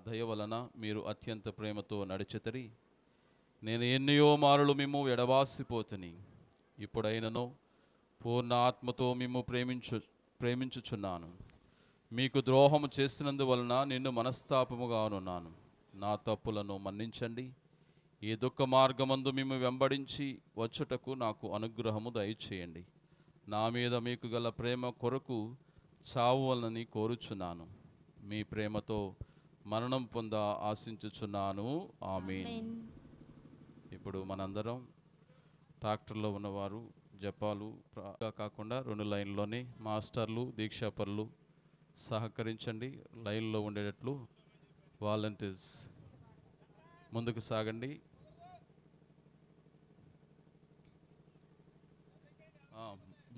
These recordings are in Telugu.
దయ వలన మీరు అత్యంత ప్రేమతో నడిచెతరి. నేను ఎన్నయో మారులు మేము ఎడబాసిపోతని, ఇప్పుడైనను పూర్ణ ఆత్మతో మేము ప్రేమించుచున్నాను. మీకు ద్రోహము చేసినందువలన నిన్ను మనస్తాపముగానున్నాను. నా తప్పులను మన్నించండి. ఈ దుఃఖ మార్గమందు మేము వెంబడించి వచ్చుటకు నాకు అనుగ్రహము దయచేయండి. నా మీద మీకు గల ప్రేమ కొరకు చావువలనని కోరుచున్నాను. మీ ప్రేమతో మరణం పొంద ఆశించుచున్నాను. ఆమేన్. ఇప్పుడు మనందరం ట్రాక్టర్లో ఉన్నవారు జపాలు కాకుండా 2 లైన్లోనే మాస్టర్లు దీక్షాపరులు సహకరించండి. లైన్లో ఉండేటట్లు వాలంటీర్స్ ముందుకు సాగండి.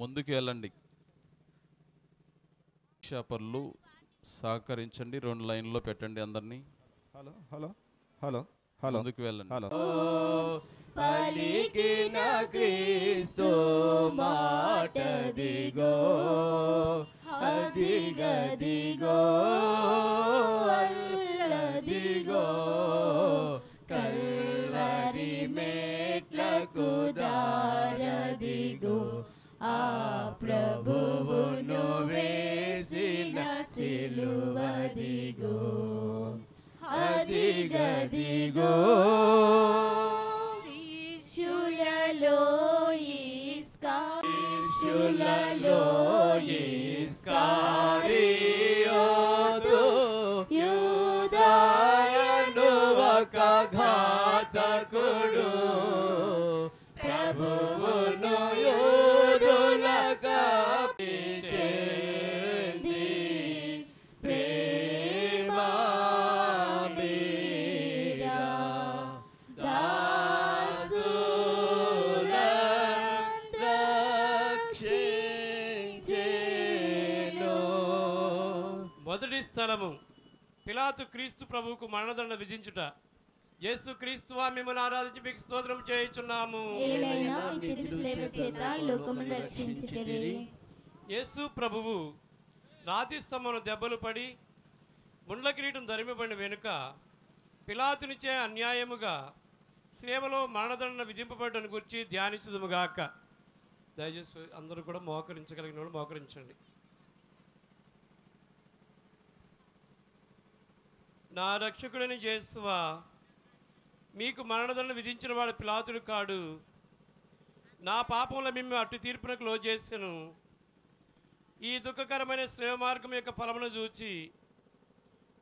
ముందుకు వెళ్ళండి. దీక్షాపరులు సహకరించండి. 2 లైన్లో పెట్టండి అందరినీ. హలో హలో హలో హలో ముందుకు వెళ్ళండి. హలో. పలికిన క్రీస్తు మాటదిగో, అదిగదిగో అల్లదిగో, కల్వరి మెట్లకు దారదిగో, ఆ ప్రభువును వేసిన సిలువదిగో, అదిగదిగో. శిష్యులలో ఇస్కారియోతు, యూదాయను ఒక ఘాతకుడు, ప్రభువును యూదులకు అప్పగించెంది. ప్రేమ మీరా దాసులను రక్షించెను. మొదటి స్థలము పిలాతు క్రీస్తు ప్రభువుకు మరణదండ విధించుట. యేసు క్రీస్తువా మిమ్మల్ని ఆరాధించి మీకు స్తోత్రం చేయుచున్నాము. యేసు ప్రభువు రాతి స్తంభమును దెబ్బలు పడి ముండ్ల కిరీటం ధరిమబడిన వెనుక పిలాతునిచే అన్యాయముగా శ్రమలో మరణదండ విధింపబడ్డను గురించి ధ్యానించుదుముగాక. దయచేసి అందరూ కూడా మోకరించగలిగిన వాళ్ళు మోకరించండి. నా రక్షకుడిని యేసువా, మీకు మరణదండ విధించిన వాడు పిలాతుడు కాడు. నా పాపంలో మిమ్ము అట్టి తీర్పునకు లోజేసెను. చేసెను. ఈ దుఃఖకరమైన శ్రమ మార్గం యొక్క ఫలమును చూచి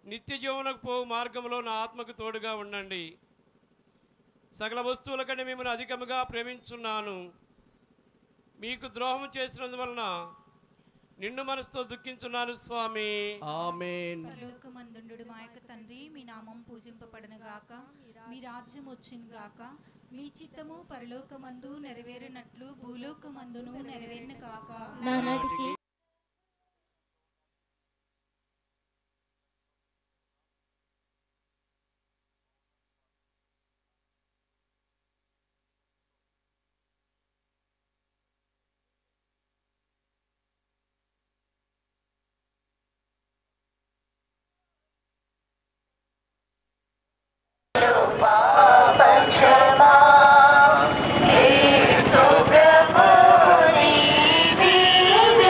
నిత్య జీవనకు పోవు మార్గంలో నా ఆత్మకు తోడుగా ఉండండి. సకల వస్తువుల కంటే మిమ్మల్ని అధికముగా ప్రేమించున్నాను. మీకు ద్రోహం చేసినందువలన నిన్ను మనసుతో దుఃఖించున్నాను స్వామి. ఆమేన్. పరలోకమందుండు మా యొక్క తండ్రి, మీ నామం పూజింపబడును గాక, మీ రాజ్యం వచ్చును గాక, మీ చిత్తము పరలోకమందు నెరవేరినట్లు భూలోకమందును నెరవేరును గాక. నానాటికి యేసు ప్రభు నీ దివ్య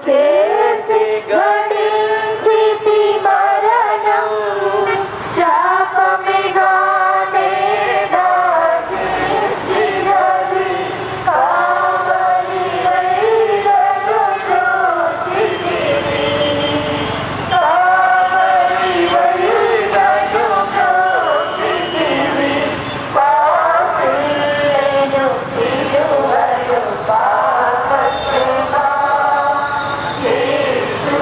చేసి గణించితి మరణం శాపమిగానే నాచించినది కావలి వైరను బ్రోచితివి కావలి వైరను బ్రోచితివి పాసిలేను సిలువలు పాపక్షమా యేసు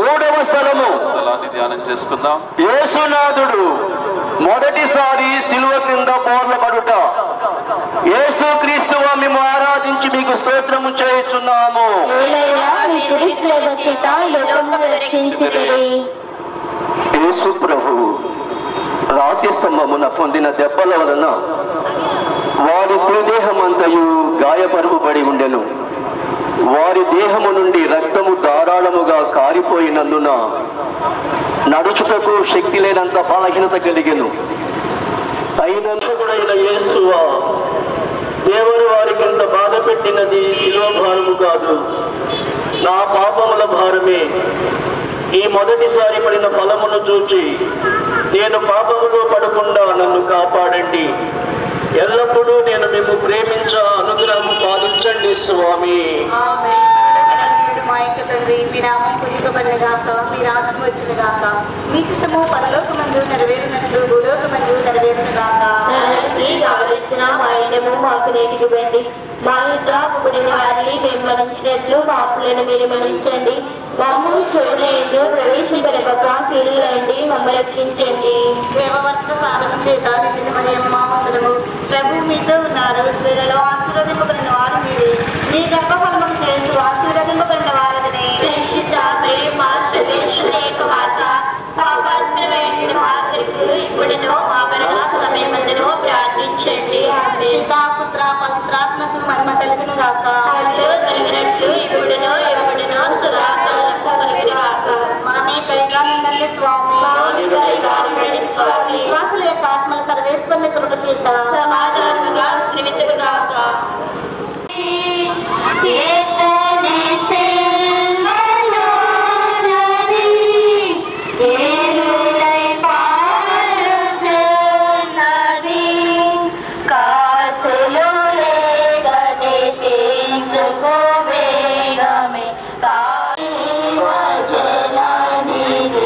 మూడవ స్థలాన్ని ధ్యానం చేసుకుందాం. యేసునాథుడు మొదటిసారి సిలువ క్రింద బోర్లపడుట. యేసు క్రీస్తువా మేము ఆరాధించి మీకు స్తోత్రము చేయుచున్నాము. యేసు ప్రభు రాతి స్తంభమున పొందిన దెబ్బల వలన వారి త్రిదేహమంతయు గాయపరుపబడి ఉండెను. వారి దేహము నుండి రక్తము ధారాళముగా కారిపోయినందున నడుచుటకు శక్తి లేనంత బలహీనత కలిగెను. అయినందుకుడైన యేసువా, దేవుడు వారికి ఎంత బాధ పెట్టినది శిలువ భారము కాదు, నా పాపముల భారమే. ఈ మొదటిసారి పడిన ఫలమును చూచి నేను పాపములో పడకుండా నన్ను కాపాడండి. ఎల్లప్పుడూ నేను మేము ప్రేమించ అనుగ్రహము పాలించండి స్వామి. మా యొక్క తండ్రి, మీ నామం పూజింపబడినగాక, మీ రాజ్యం వచ్చినగాక, మీ చిత్తము పరలోకమందు నెరవేరినట్లు భూలోకమందు నెరవేరునుగాక. కావలసిన మా ఇనము మాకు నేటికి ఇవ్వండి. మా యుద్ధ అప్పుబడిన వారిని మేము మన్నించినట్లు మా అప్పులను మీరు మన్నించండి. మమ్ము శోధనయందు ప్రవేశింపనివ్వక కీడులండి మమ్మల్ని రక్షించండి. దేవవర్ష సాధన చేత నిండిన మరియమ్మ వందనము. ప్రభు మీతో ఉన్నారు. స్త్రీలలో ఆశీర్వదింపబడిన వారు మీరే. మీ గర్భఫలముకు చేస్తూ ఆశీర్వదింపబడిన వారని. పరిశుద్ధ ప్రేమ సర్వేశ్వరుని యొక్క మాత, పాపాత్మమైన మా కొరకు ఇప్పుడును మా మరణ సమయమందును ప్రార్థించండి. పితా పుత్ర పవిత్రాత్మకు మహిమ కలుగును గాక. కలిగినట్లు ఇప్పుడును ఎప్పుడును సదాకాలము కలుగును గాక. మానే కైగా ఉండండి స్వామి. విశ్వాసుల యొక్క ఆత్మల సర్వేశ్వరుని కృప చేత సమాధానముగా శ్రీమితుడు గాక. Thank you.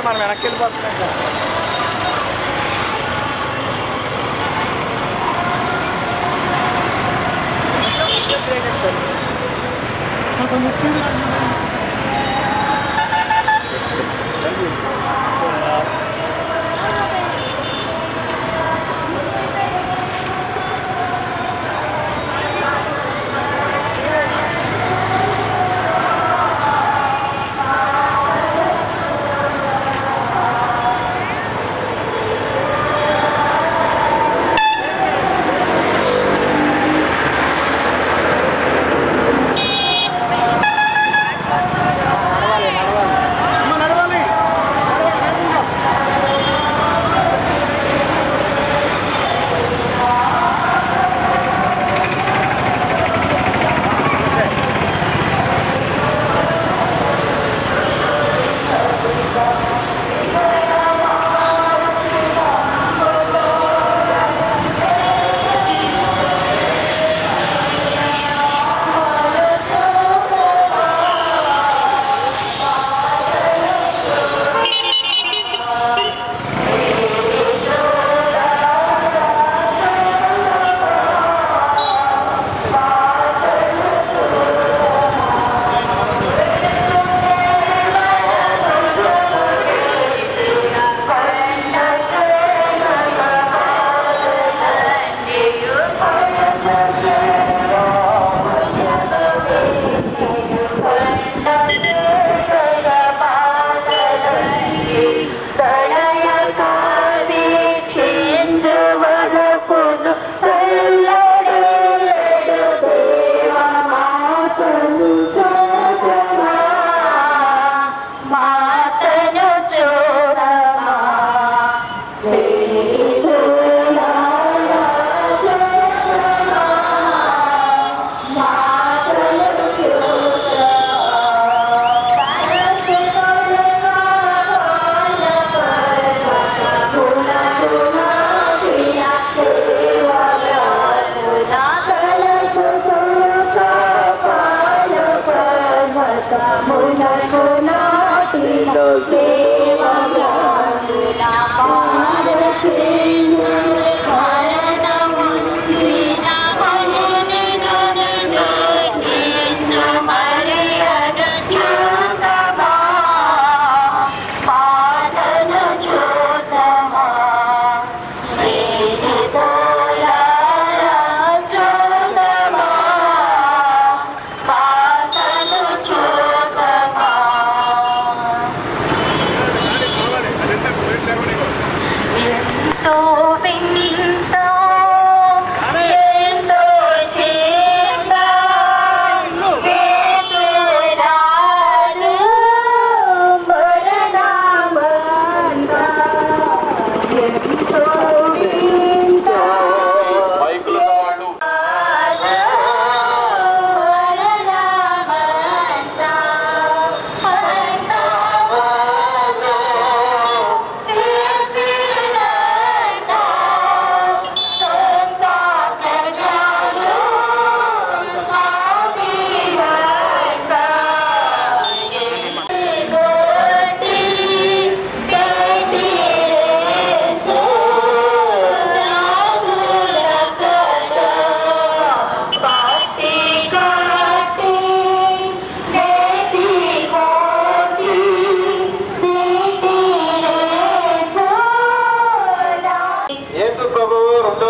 మనం వెనక్కి వెళ్ళిపోతున్నాం.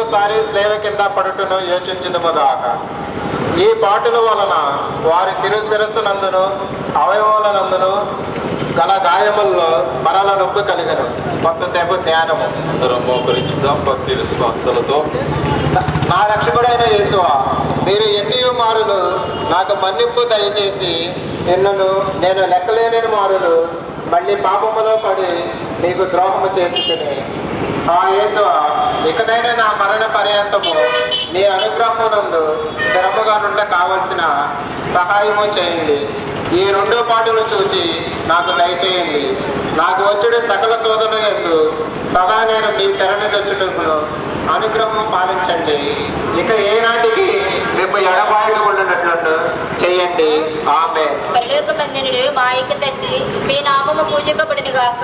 రెండవసారి స్లేవ కింద పడుటను యోచించుదుముగాక. ఈ పాటుల వలన వారి తిరుశిరస్సు నందును అవయవములనందును గల గాయముల్లో మరల నొప్పి కలిగను. కొంతసేపు ధ్యానము. అందరం మోకరించుదాం భక్తి విశ్వాసాలతో. నా రక్షకుడైన యేసువా, మీరు ఎన్ని మారులు నాకు మన్నింపు దయచేసి ఎన్నను నేను లెక్కలేని మారులు మళ్ళీ పాపములో పడి మీకు ద్రోహము చేసుకుని, ఆ యేసువా, ఇకనైనా నా మరణ పర్యంతము మీ అనుగ్రహమునందు స్థిరముగా నుండ కావలసిన సహాయము చేయండి. ఈ రెండో పాటలు చూచి నాకు దయచేయండి. నాకు వచ్చుడు సకల శోధన యందు సదా నేను మీ శరణు చచ్చుటకు అనుగ్రహం పాలించండి. ఇక ఏనాటికి రేపు ఎడబాటు ఉండనట్లు చేయండి. ఆమె పరలోకమందునుడు మా యొక్క తండ్రి, మీ నామము పూజింపబడిన గాక,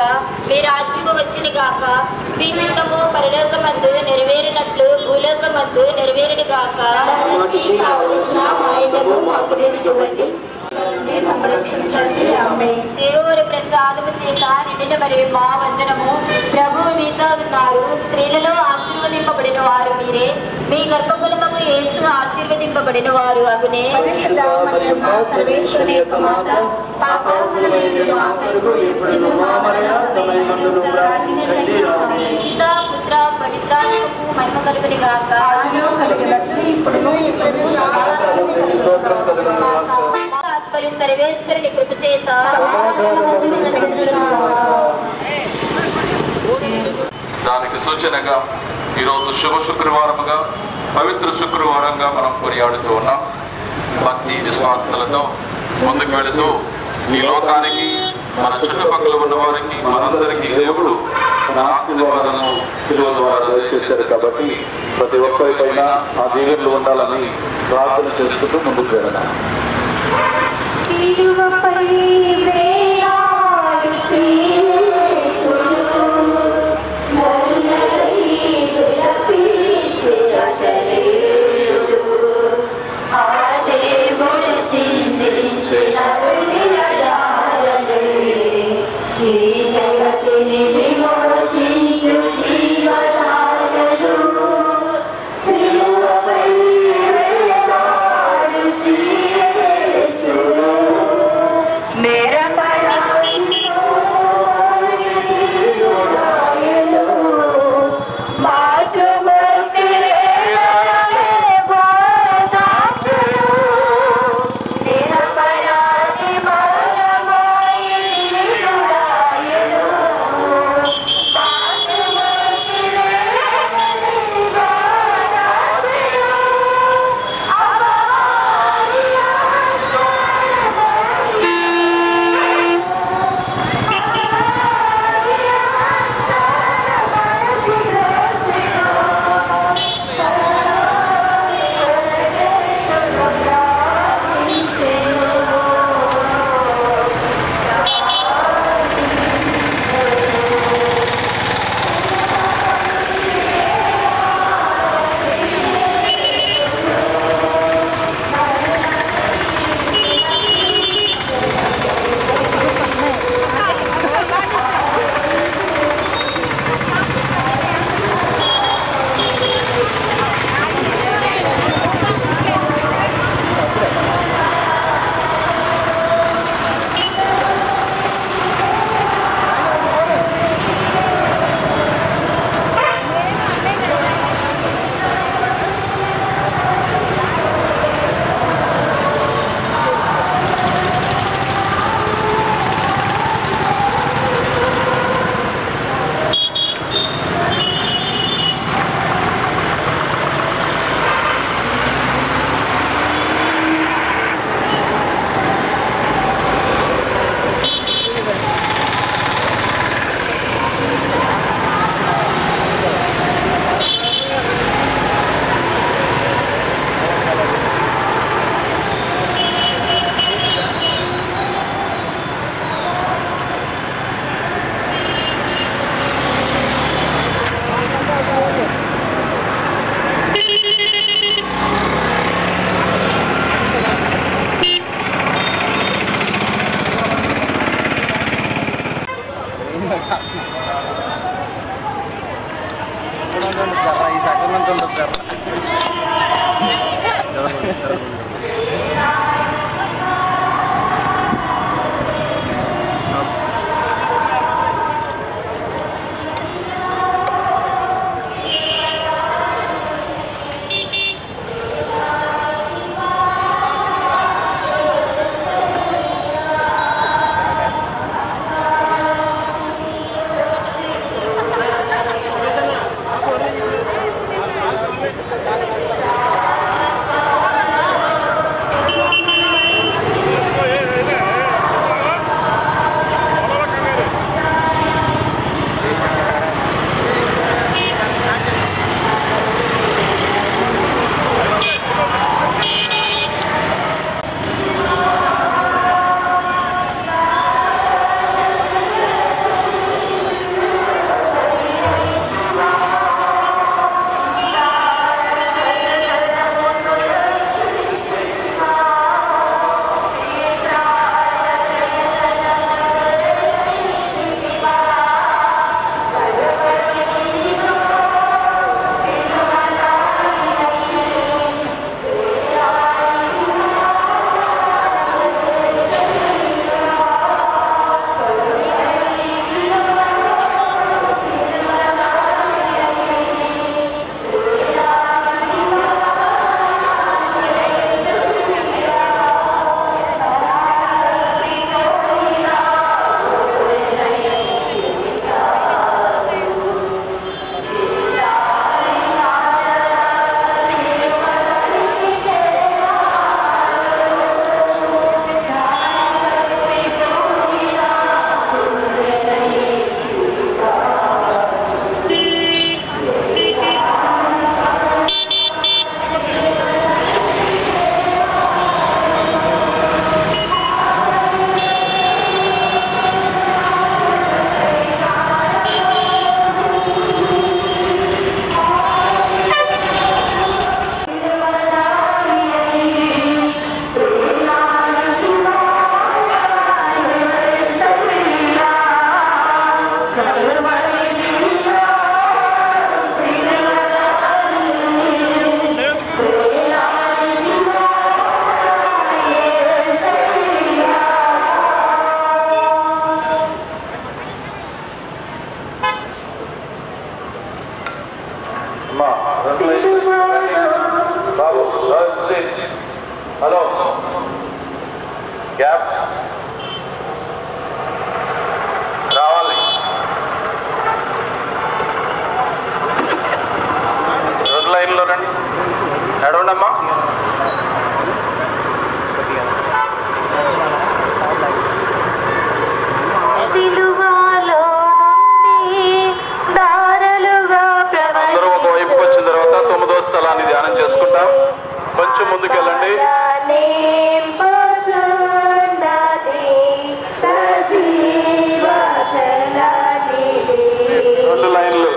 మీ రాజ్యము వచ్చిన గాక, మీ చిత్తము పరలోకమందు నెరవేరినట్లు భూలోకమందు నెరవేరును గాక. దేవుని ప్రసాదము చేత నిండిన మరి మా వందనము. ప్రభువు మీతో ఉన్నారు, స్త్రీలలో ఆశీర్వదింపబడిన వారు మీరే, మీ గర్భఫలముకు యేసు ఆశీర్వదింపబడిన వారు అగునే. సర్వేశ్వరుని యొక్క మాత, పాపాత్ములమైన మా కొరకు ఇప్పుడును మా మరణ సమయమందును ప్రార్థించండి. ఆమేన్. పితా పుత్ర పవిత్రాత్మకు మహిమ కలుగును గాక. ఆత్మలు సర్వేశ్వరుని కృప చేత దానికి సూచనగా ఈరోజు శుభ శుక్రవారముగా పవిత్ర శుక్రవారంగా మనం కొనియాడుతూ ఉన్నాం. భక్తి విశ్వాసాలతో ముందుకు వెళుతూ ఈ లోకానికి మన చుట్టుపక్కల ఉన్న వారికి మనందరికీ దేవుడు ఆశీర్వాదాలను శిలువ ద్వారా చేశారు కాబట్టి ప్రతి ఒక్కరిపైన ఆ దీవెనలు ఉండాలని ప్రార్థన చేసుకుంటూ ముందుకు వెళ్ళాం. హలో గ్యాప్ రావాలి. రెండు లైన్లో రండి. నడవండమ్మా. అందరూ ఒకవైపుకి వచ్చిన తర్వాత 9వ స్థలాన్ని ధ్యానం చేసుకుంటాం. కొంచెం ముందుకెళ్ళండి. రెండు లైన్లు.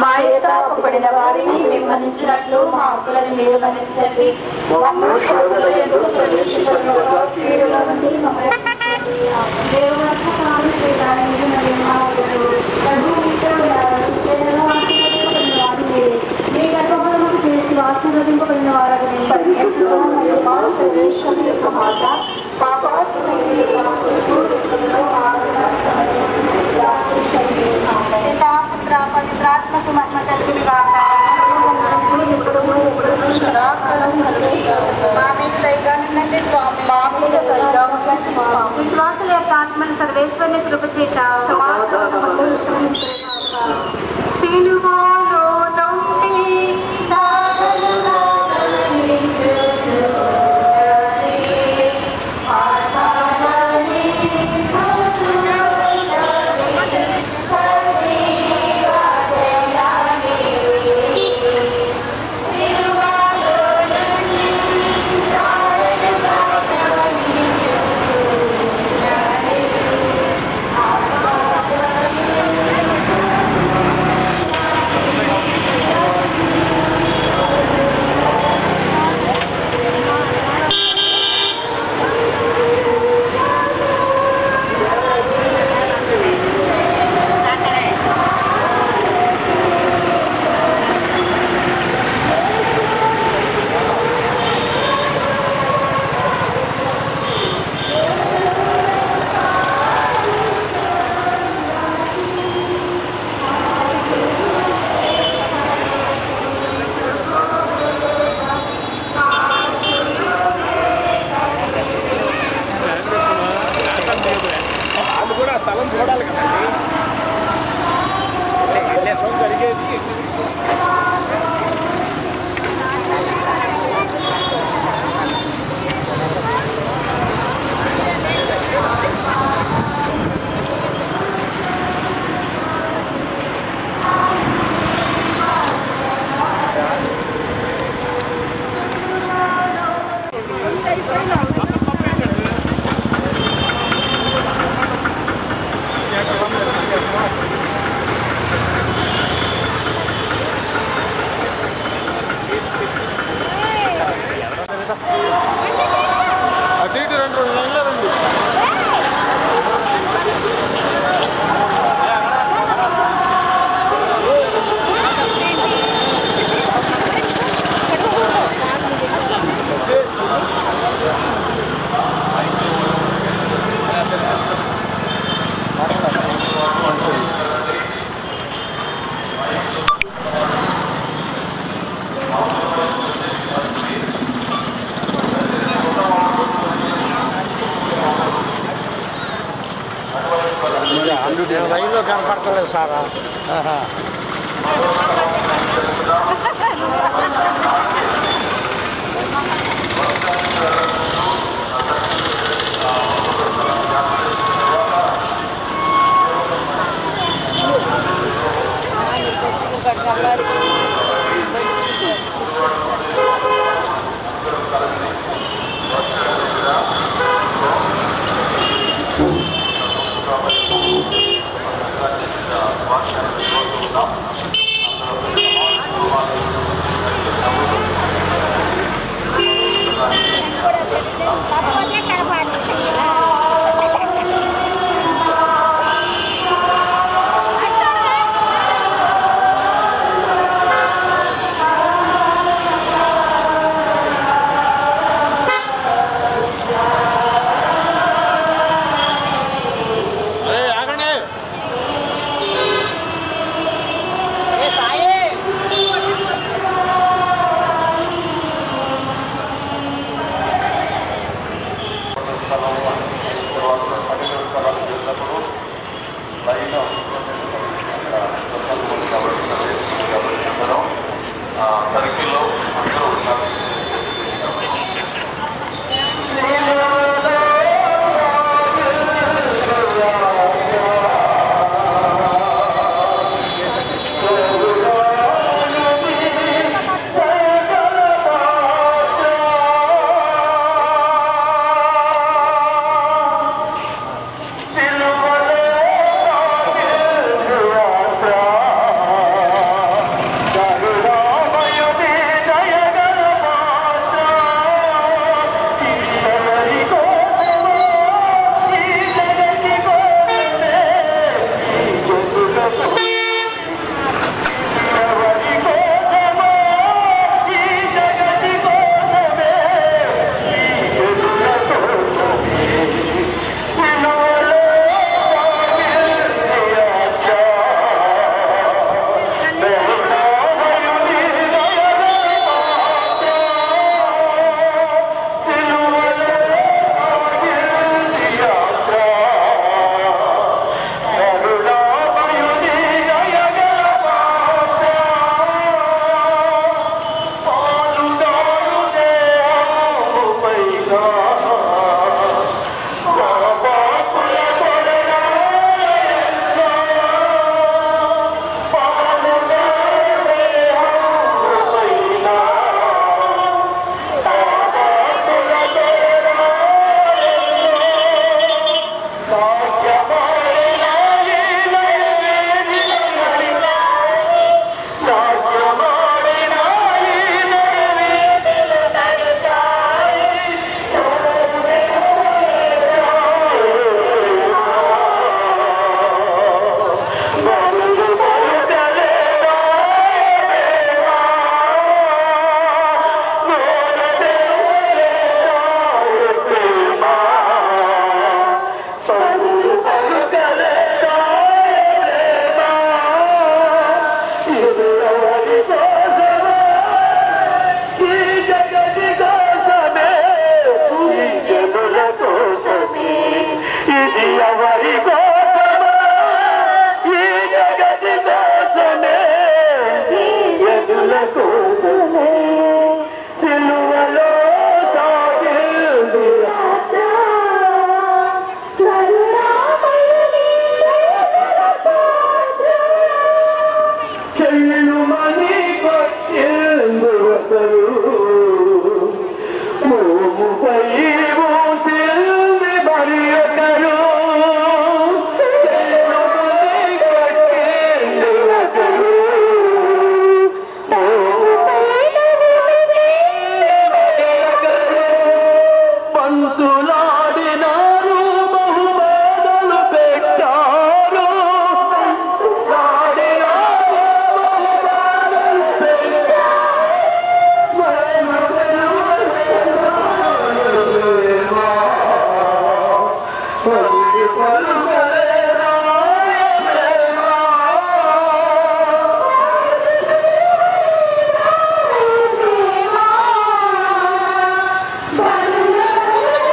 మా యొక్క పడిన వారిని మిమ్మల్నించినట్లు మా హక్కులను మీరు మన్నించండి. మీ గర్భఫలము చేసి ఆశీర్వదింపబడిన వారిని పవిత్రాత్మకు మహిమ కలిగిన గాక. మా మీద దయగా ఉండండి స్వామి. మా మీద దయగా ఉండండి స్వామి. దాసుల యొక్క ఆత్మను సర్వేశ్వరుని కృప చేత సిలువలో నుండి సాగలుగా రైల్లో కనపడతలేదు సారా. ఎవరి కోసమా ఈ జగతి కోసమే ఈ జనుల కోసమే సిలువలో సాగింది చెల్లుమని కొట్టింది ఒకరు మోముపై మూసింది మరి ఒకరు చెల్లుమని కొట్టింది ఒకరు పంతులాడినారు బహుమానాలు పెట్టారు ముందు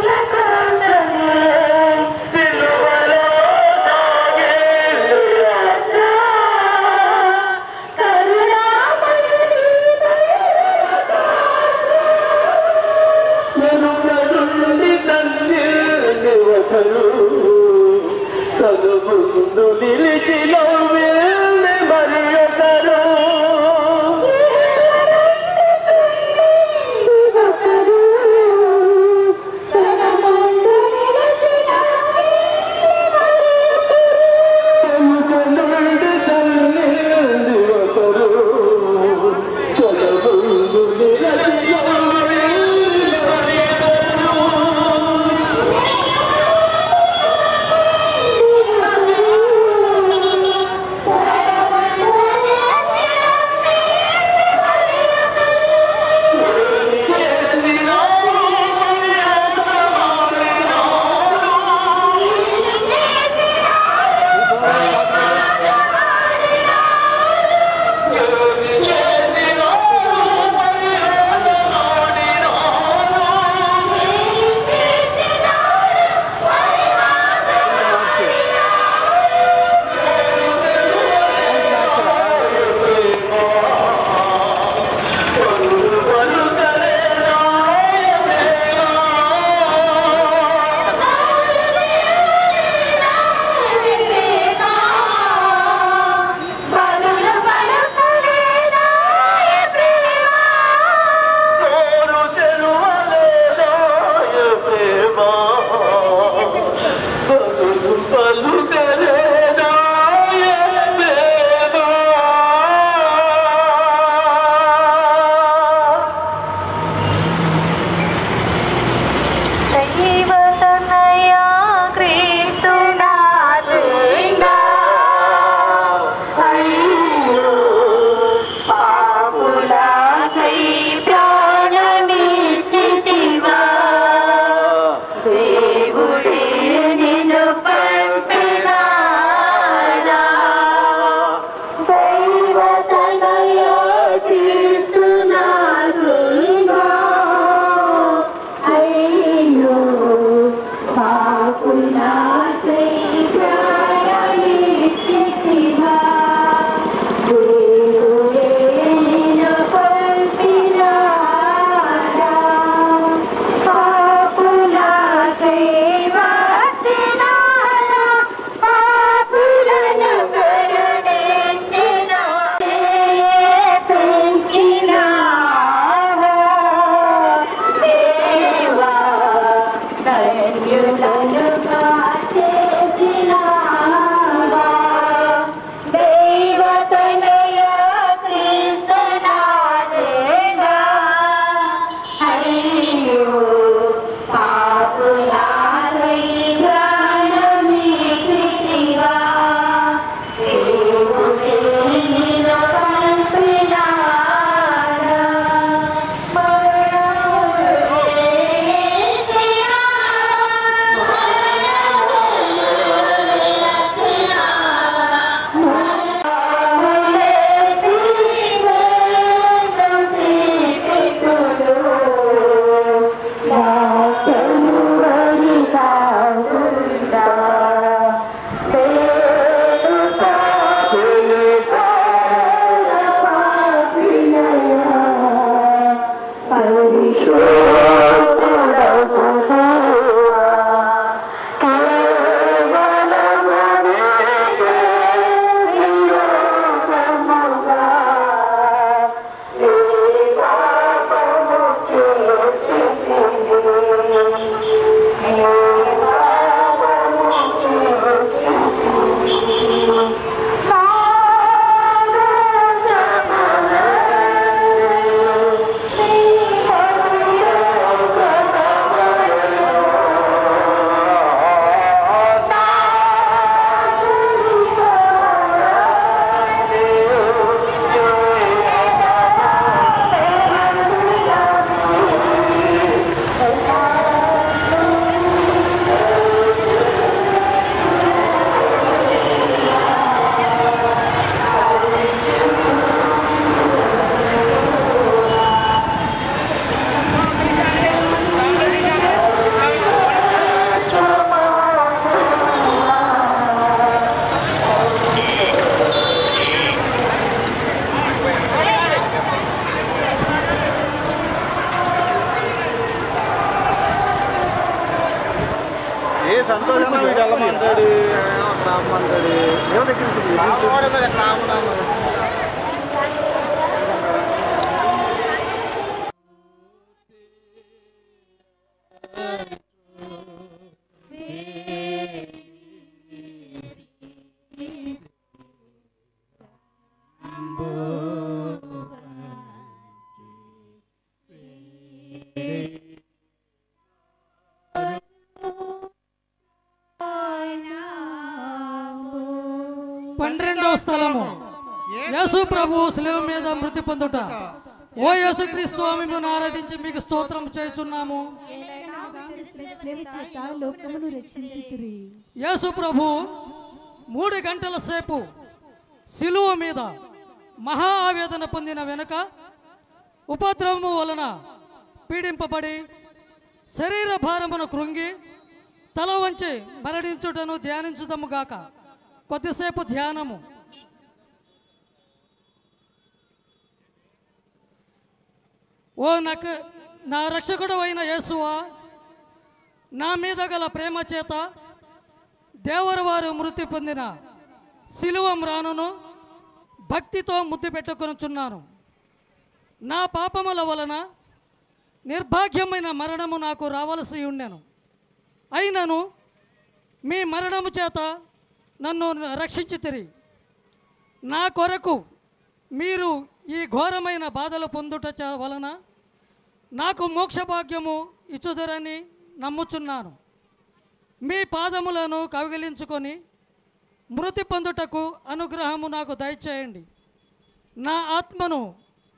నిలిచిన మరి ఒకరు నుండి తల్లి ఒకరు ముందు నిలిచిన సంతోషంగా వీడు వెళ్ళమంటాడు రామ్మంటాడు పన్నెండవ స్థలము యేసు ప్రభు శిలువ మీద మృతి పొందుట. ఓ యేసుక్రీస్తు స్వామి ఆరాధించి మీకు స్తోత్రం చేస్తున్నాము. యేసు ప్రభు 3 గంటల సేపు శిలువ మీద మహా ఆవేదన పొందిన వెనుక ఉపద్రవము వలన పీడింపబడి శరీర భారమును కృంగి తల వంచి మరణించుటను ధ్యానించుదము గాక. కొద్దిసేపు ధ్యానము. ఓ నా రక్షకుడు అయిన యేసువా, నా మీద గల ప్రేమ చేత దేవర వారు మృతి పొందిన శిలువ మ్రానును భక్తితో ముద్దు పెట్టుకొనుచున్నాను. నా పాపముల వలన నిర్భాగ్యమైన మరణము నాకు రావలసి ఉండెను. అయినను మీ మరణము చేత నన్ను రక్షించితిరి. నా కొరకు మీరు ఈ ఘోరమైన బాధలు పొందుట వలన నాకు మోక్ష భాగ్యము ఇచ్చుదరని నమ్ముచున్నాను. మీ పాదములను కౌగిలించుకొని మృతి పొందుటకు అనుగ్రహము నాకు దయచేయండి. నా ఆత్మను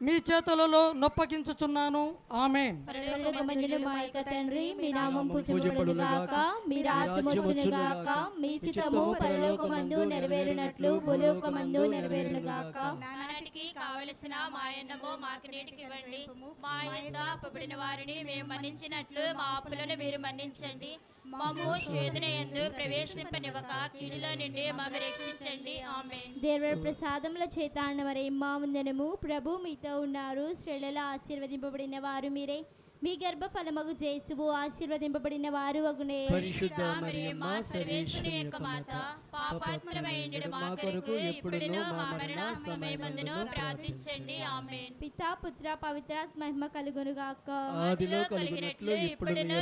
మీ చేతులలో నొప్పగించుచున్నాను. ఆమేన్. పరలోకమందున మా యొక్క తండ్రి, మీ నామం పూజింపబడుగాక, మీ రాజ్యం వచ్చునుగాక, మీ చిత్తము పరలోకమందు నెరవేరునట్లు భూలోకమందు నెరవేరునుగాక. నానాటికి కావలసిన మా అన్నము మాకు నేటికి ఇవ్వండి. మా యందు అప్పుబడిన వారిని మేము మన్నించినట్లు మా అప్పులను మీరు మన్నించండి. మమ్ము శోధన యందు ప్రవేశింపనివ్వక కీడులో నుండి మమ్ము రక్షించండి. ఆమేన్. దేవర ప్రసాదముల చేత అన్నవరేమ్మా వందనము. ప్రభు మీతో ఉన్నారు. స్త్రీలలో ఆశీర్వదింపబడిన వారు మీరే. మీ గర్భ ఫలమగు యేసువు ఆశీర్వదింపబడిన వారు అగునే. పరిశుద్ధ మరియమ్మ సర్వేశ్వరుని యొక్క మాత, పాపాత్ములమైండు మా కొరకు ఇప్పుడును మా మరణ సమయమందును ప్రార్థించండి. ఆమేన్. పితా పుత్ర పవిత్రాత్మ మహిమ కలుగును గాక. ఆదిలో కలిగినట్లు ఇప్పుడును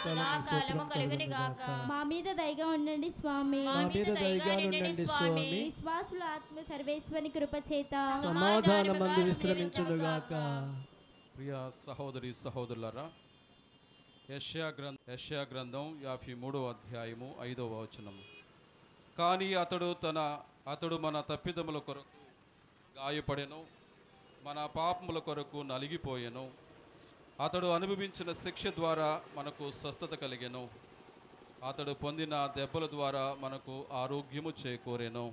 సదాకాలము కలుగును గాక. మా మీద దయగా ఉండండి స్వామి. మా మీద దయగా ఉండండి స్వామి. విశ్వాసుల ఆత్మ సర్వేశ్వరుని కృప చేత సమాధానమందు విశ్రమించును గాక. ప్రియ సహోదరి సహోదరులారా, యెషయా గ్రంథం 53వ అధ్యాయము 5వ వచనం. కానీ అతడు మన తప్పిదముల కొరకు గాయపడెను, మన పాపముల కొరకు నలిగిపోయెను. అతడు అనుభవించిన శిక్ష ద్వారా మనకు స్వస్థత కలిగెను. అతడు పొందిన దెబ్బల ద్వారా మనకు ఆరోగ్యము చేకూరెను.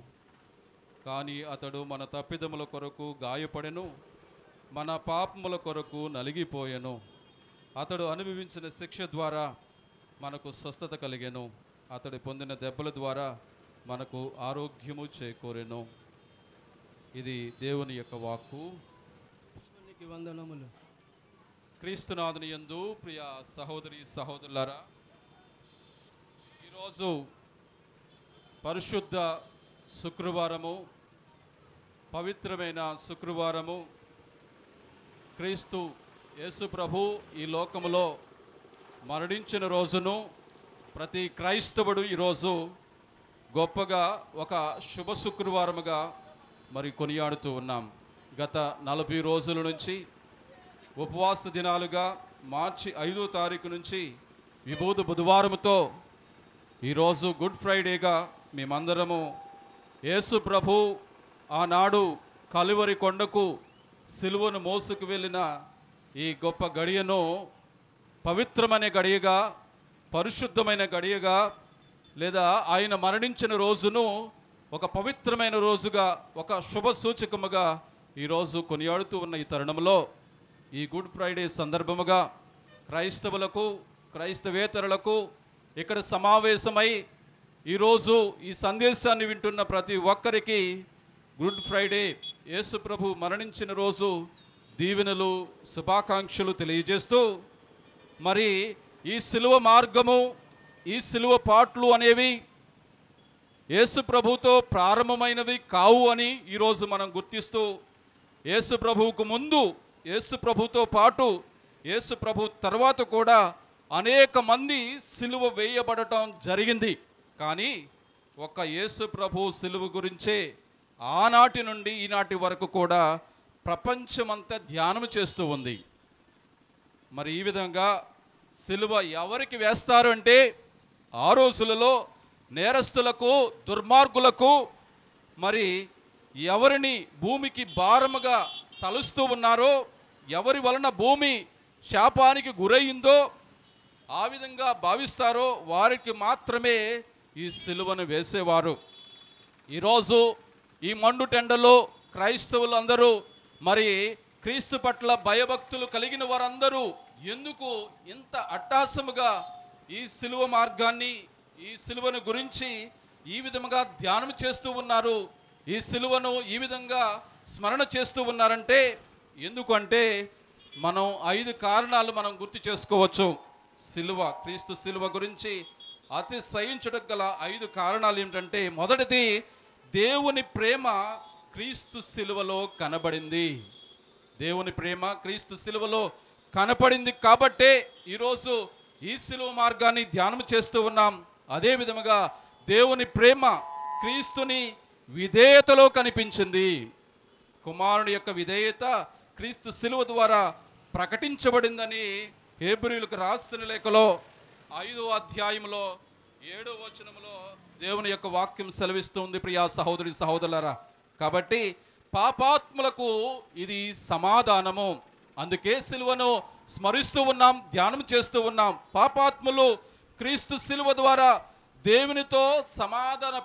కానీ అతడు మన తప్పిదముల కొరకు గాయపడెను, మన పాపముల కొరకు నలిగిపోయెను. అతడు అనుభవించిన శిక్ష ద్వారా మనకు స్వస్థత కలిగెను. అతడు పొందిన దెబ్బల ద్వారా మనకు ఆరోగ్యము చేకూరెను. ఇది దేవుని యొక్క వాక్కు. వందనములు. క్రీస్తునాథుని యందు ప్రియ సహోదరి సహోదరులారా, ఈరోజు పరిశుద్ధ శుక్రవారము, పవిత్రమైన శుక్రవారము. క్రీస్తు యేసు ప్రభు ఈ లోకములో మరణించిన రోజును ప్రతి క్రైస్తవుడు ఈరోజు గొప్పగా ఒక శుభ శుక్రవారముగా మరి కొనియాడుతూ ఉన్నాం. గత 40 రోజుల నుంచి ఉపవాస దినాలుగా మార్చి 5వ తారీఖు నుంచి విభూది బుధవారముతో ఈరోజు గుడ్ ఫ్రైడేగా మేమందరము యేసు ప్రభు ఆనాడు కలువరి కొండకు సిలువను మోసుకు వెళ్ళిన ఈ గొప్ప గడియను పవిత్రమైన గడియగా, పరిశుద్ధమైన గడియగా, లేదా ఆయన మరణించిన రోజును ఒక పవిత్రమైన రోజుగా, ఒక శుభ సూచకముగా ఈరోజు కొనియాడుతూ ఉన్న ఈ తరుణంలో ఈ గుడ్ ఫ్రైడే సందర్భముగా క్రైస్తవులకు, క్రైస్తవేతరులకు ఇక్కడ సమావేశమై ఈరోజు ఈ సందేశాన్ని వింటున్న ప్రతి ఒక్కరికి గుడ్ ఫ్రైడే, యేసు ప్రభు మరణించిన రోజు దీవెనలు, శుభాకాంక్షలు తెలియజేస్తూ, మరి ఈ శిలువ మార్గము ఈ సిలువ పాట్లు అనేవి యేసు ప్రభుతో ప్రారంభమైనవి కావు అని ఈరోజు మనం గుర్తిస్తూ, యేసు ప్రభువుకు ముందు, యేసు ప్రభుతో పాటు, యేసు ప్రభు తర్వాత కూడా అనేక మంది సిలువ వేయబడటం జరిగింది. కానీ ఒక యేసు ప్రభు సిలువ గురించే ఆనాటి నుండి ఈనాటి వరకు కూడా ప్రపంచమంతా ధ్యానం చేస్తూ ఉంది. మరి ఈ విధంగా సిలువ ఎవరికి వేస్తారు అంటే, ఆ రోజులలో నేరస్తులకు, దుర్మార్గులకు, మరి ఎవరిని భూమికి భారముగా తలుస్తూ ఉన్నారో, ఎవరి వలన భూమి శాపానికి గురయ్యిందో ఆ విధంగా భావిస్తారో వారికి మాత్రమే ఈ సిలువను వేసేవారు. ఈరోజు ఈ మండుటెండలో క్రైస్తవులందరూ, మరి క్రీస్తు పట్ల భయభక్తులు కలిగిన వారందరూ ఎందుకు ఇంత అట్టాసముగా ఈ సిలువ మార్గాన్ని, ఈ సిలువను గురించి ఈ విధముగా ధ్యానం చేస్తూ ఉన్నారు, ఈ సిలువను ఈ విధంగా స్మరణ చేస్తూ ఉన్నారంటే, ఎందుకంటే మనం 5 కారణాలు మనం గుర్తు చేసుకోవచ్చు. సిలువ, క్రీస్తు సిలువ గురించి అతిశయించుటకు గల 5 కారణాలు ఏమిటంటే, మొదటిది దేవుని ప్రేమ క్రీస్తు సిలువలో కనబడింది. దేవుని ప్రేమ క్రీస్తు సిలువలో కనపడింది కాబట్టే ఈరోజు ఈ సిలువ మార్గాన్ని ధ్యానం చేస్తూ ఉన్నాం. అదే విధముగా దేవుని ప్రేమ క్రీస్తుని విధేయతలో కనిపించింది. కుమారుని యొక్క విధేయత క్రీస్తు సిలువ ద్వారా ప్రకటించబడిందని హెబ్రీయులకు రాసిన లేఖలో 5వ అధ్యాయంలో 7వ వచనంలో దేవుని యొక్క వాక్యం సెలవిస్తుంది. ప్రియా సహోదరి సహోదరులారా, కాబట్టి పాపాత్ములకు ఇది సమాధానము. అందుకే సిలువను స్మరిస్తూ ఉన్నాం, ధ్యానం చేస్తూ ఉన్నాం. పాపాత్ములు క్రీస్తు సిలువ ద్వారా దేవునితో సమాధాన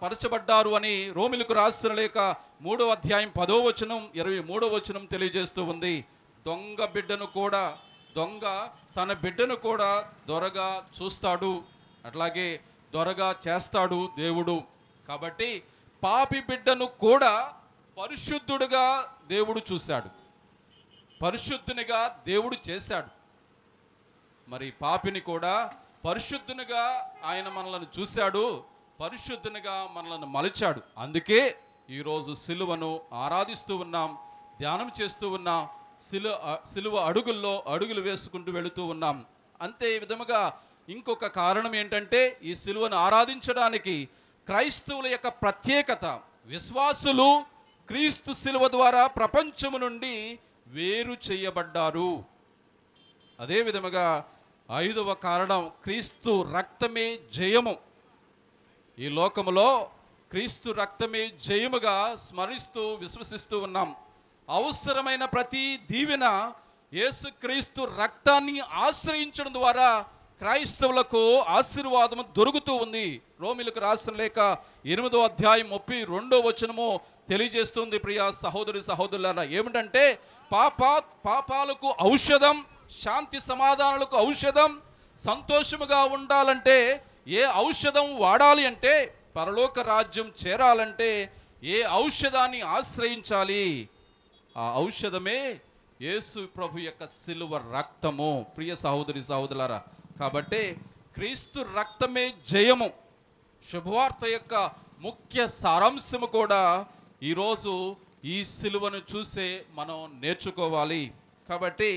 పరచబడ్డారు అని రోమిలకు రాసిన లేక 3వ అధ్యాయం 10వ వచనం 23వ వచనం తెలియజేస్తూ ఉంది. దొంగ తన బిడ్డను కూడా దొరగా చూస్తాడు, అట్లాగే దొరగా చేస్తాడు దేవుడు. కాబట్టి పాపి బిడ్డను కూడా పరిశుద్ధుడుగా దేవుడు చూశాడు, పరిశుద్ధునిగా దేవుడు చేశాడు. మరి పాపిని కూడా పరిశుద్ధునిగా ఆయన మనలను చూశాడు, పరిశుద్ధునిగా మనలను మలిచాడు. అందుకే ఈరోజు సిలువను ఆరాధిస్తూ ఉన్నాం, ధ్యానం చేస్తూ ఉన్నాం, సిలువ అడుగుల్లో అడుగులు వేసుకుంటూ వెళుతూ ఉన్నాం. అంతే విధముగా ఇంకొక కారణం ఏంటంటే, ఈ సిలువను ఆరాధించడానికి క్రైస్తవుల యొక్క ప్రత్యేకత, విశ్వాసులు క్రీస్తు సిలువ ద్వారా ప్రపంచము నుండి వేరు చేయబడ్డారు. అదే విధముగా 5వ కారణం, క్రీస్తు రక్తమే జయము. ఈ లోకములో క్రీస్తు రక్తమే జయముగా స్మరిస్తూ విశ్వసిస్తూ ఉన్నాం. అవసరమైన ప్రతి దీవెన యేసుక్రీస్తు రక్తాన్ని ఆశ్రయించడం ద్వారా క్రైస్తవులకు ఆశీర్వాదం దొరుకుతూ ఉంది. రోమిలకు రాసిన లేక 8వ అధ్యాయం 32వ వచనము తెలియజేస్తుంది. ప్రియా సహోదరి సహోదరులారా, ఏమిటంటే పాపాలకు ఔషధం, శాంతి సమాధానాలకు ఔషధం, సంతోషముగా ఉండాలంటే ఏ ఔషధం వాడాలి అంటే, పరలోక రాజ్యం చేరాలంటే ఏ ఔషధాన్ని ఆశ్రయించాలి? ఆ ఔషధమే యేసు ప్రభు యొక్క సిలువ రక్తము. ప్రియ సహోదరి సహోదరులారా, కాబట్టి క్రీస్తు రక్తమే జయము. శుభవార్త యొక్క ముఖ్య సారాంశము కూడా ఈరోజు ఈ సిలువను చూసే మనం నేర్చుకోవాలి. కాబట్టి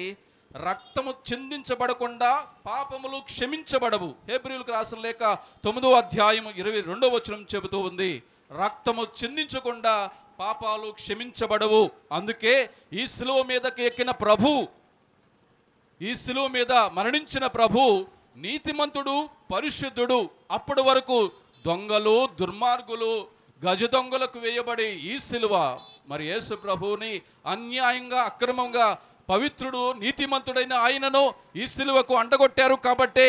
రక్తము చిందించబడకుండా పాపములు క్షమించబడవు. హెబ్రీయులకు రాసిన లేక 9వ అధ్యాయం 22వ వచనం చెబుతూ ఉంది, రక్తము చిందించకుండా పాపాలు క్షమించబడవు. అందుకే ఈ సిలువ మీదకి ఎక్కిన ప్రభు, ఈ సిలువ మీద మరణించిన ప్రభు నీతిమంతుడు, పరిశుద్ధుడు. అప్పటి వరకు దొంగలు, దుర్మార్గులు, గజ దొంగలకు వేయబడి ఈ సిలువ మరి యేసు ప్రభువుని అన్యాయంగా, అక్రమంగా పవిత్రుడు, నీతిమంతుడైన ఆయనను ఈ సిలువకు అంటగొట్టారు. కాబట్టి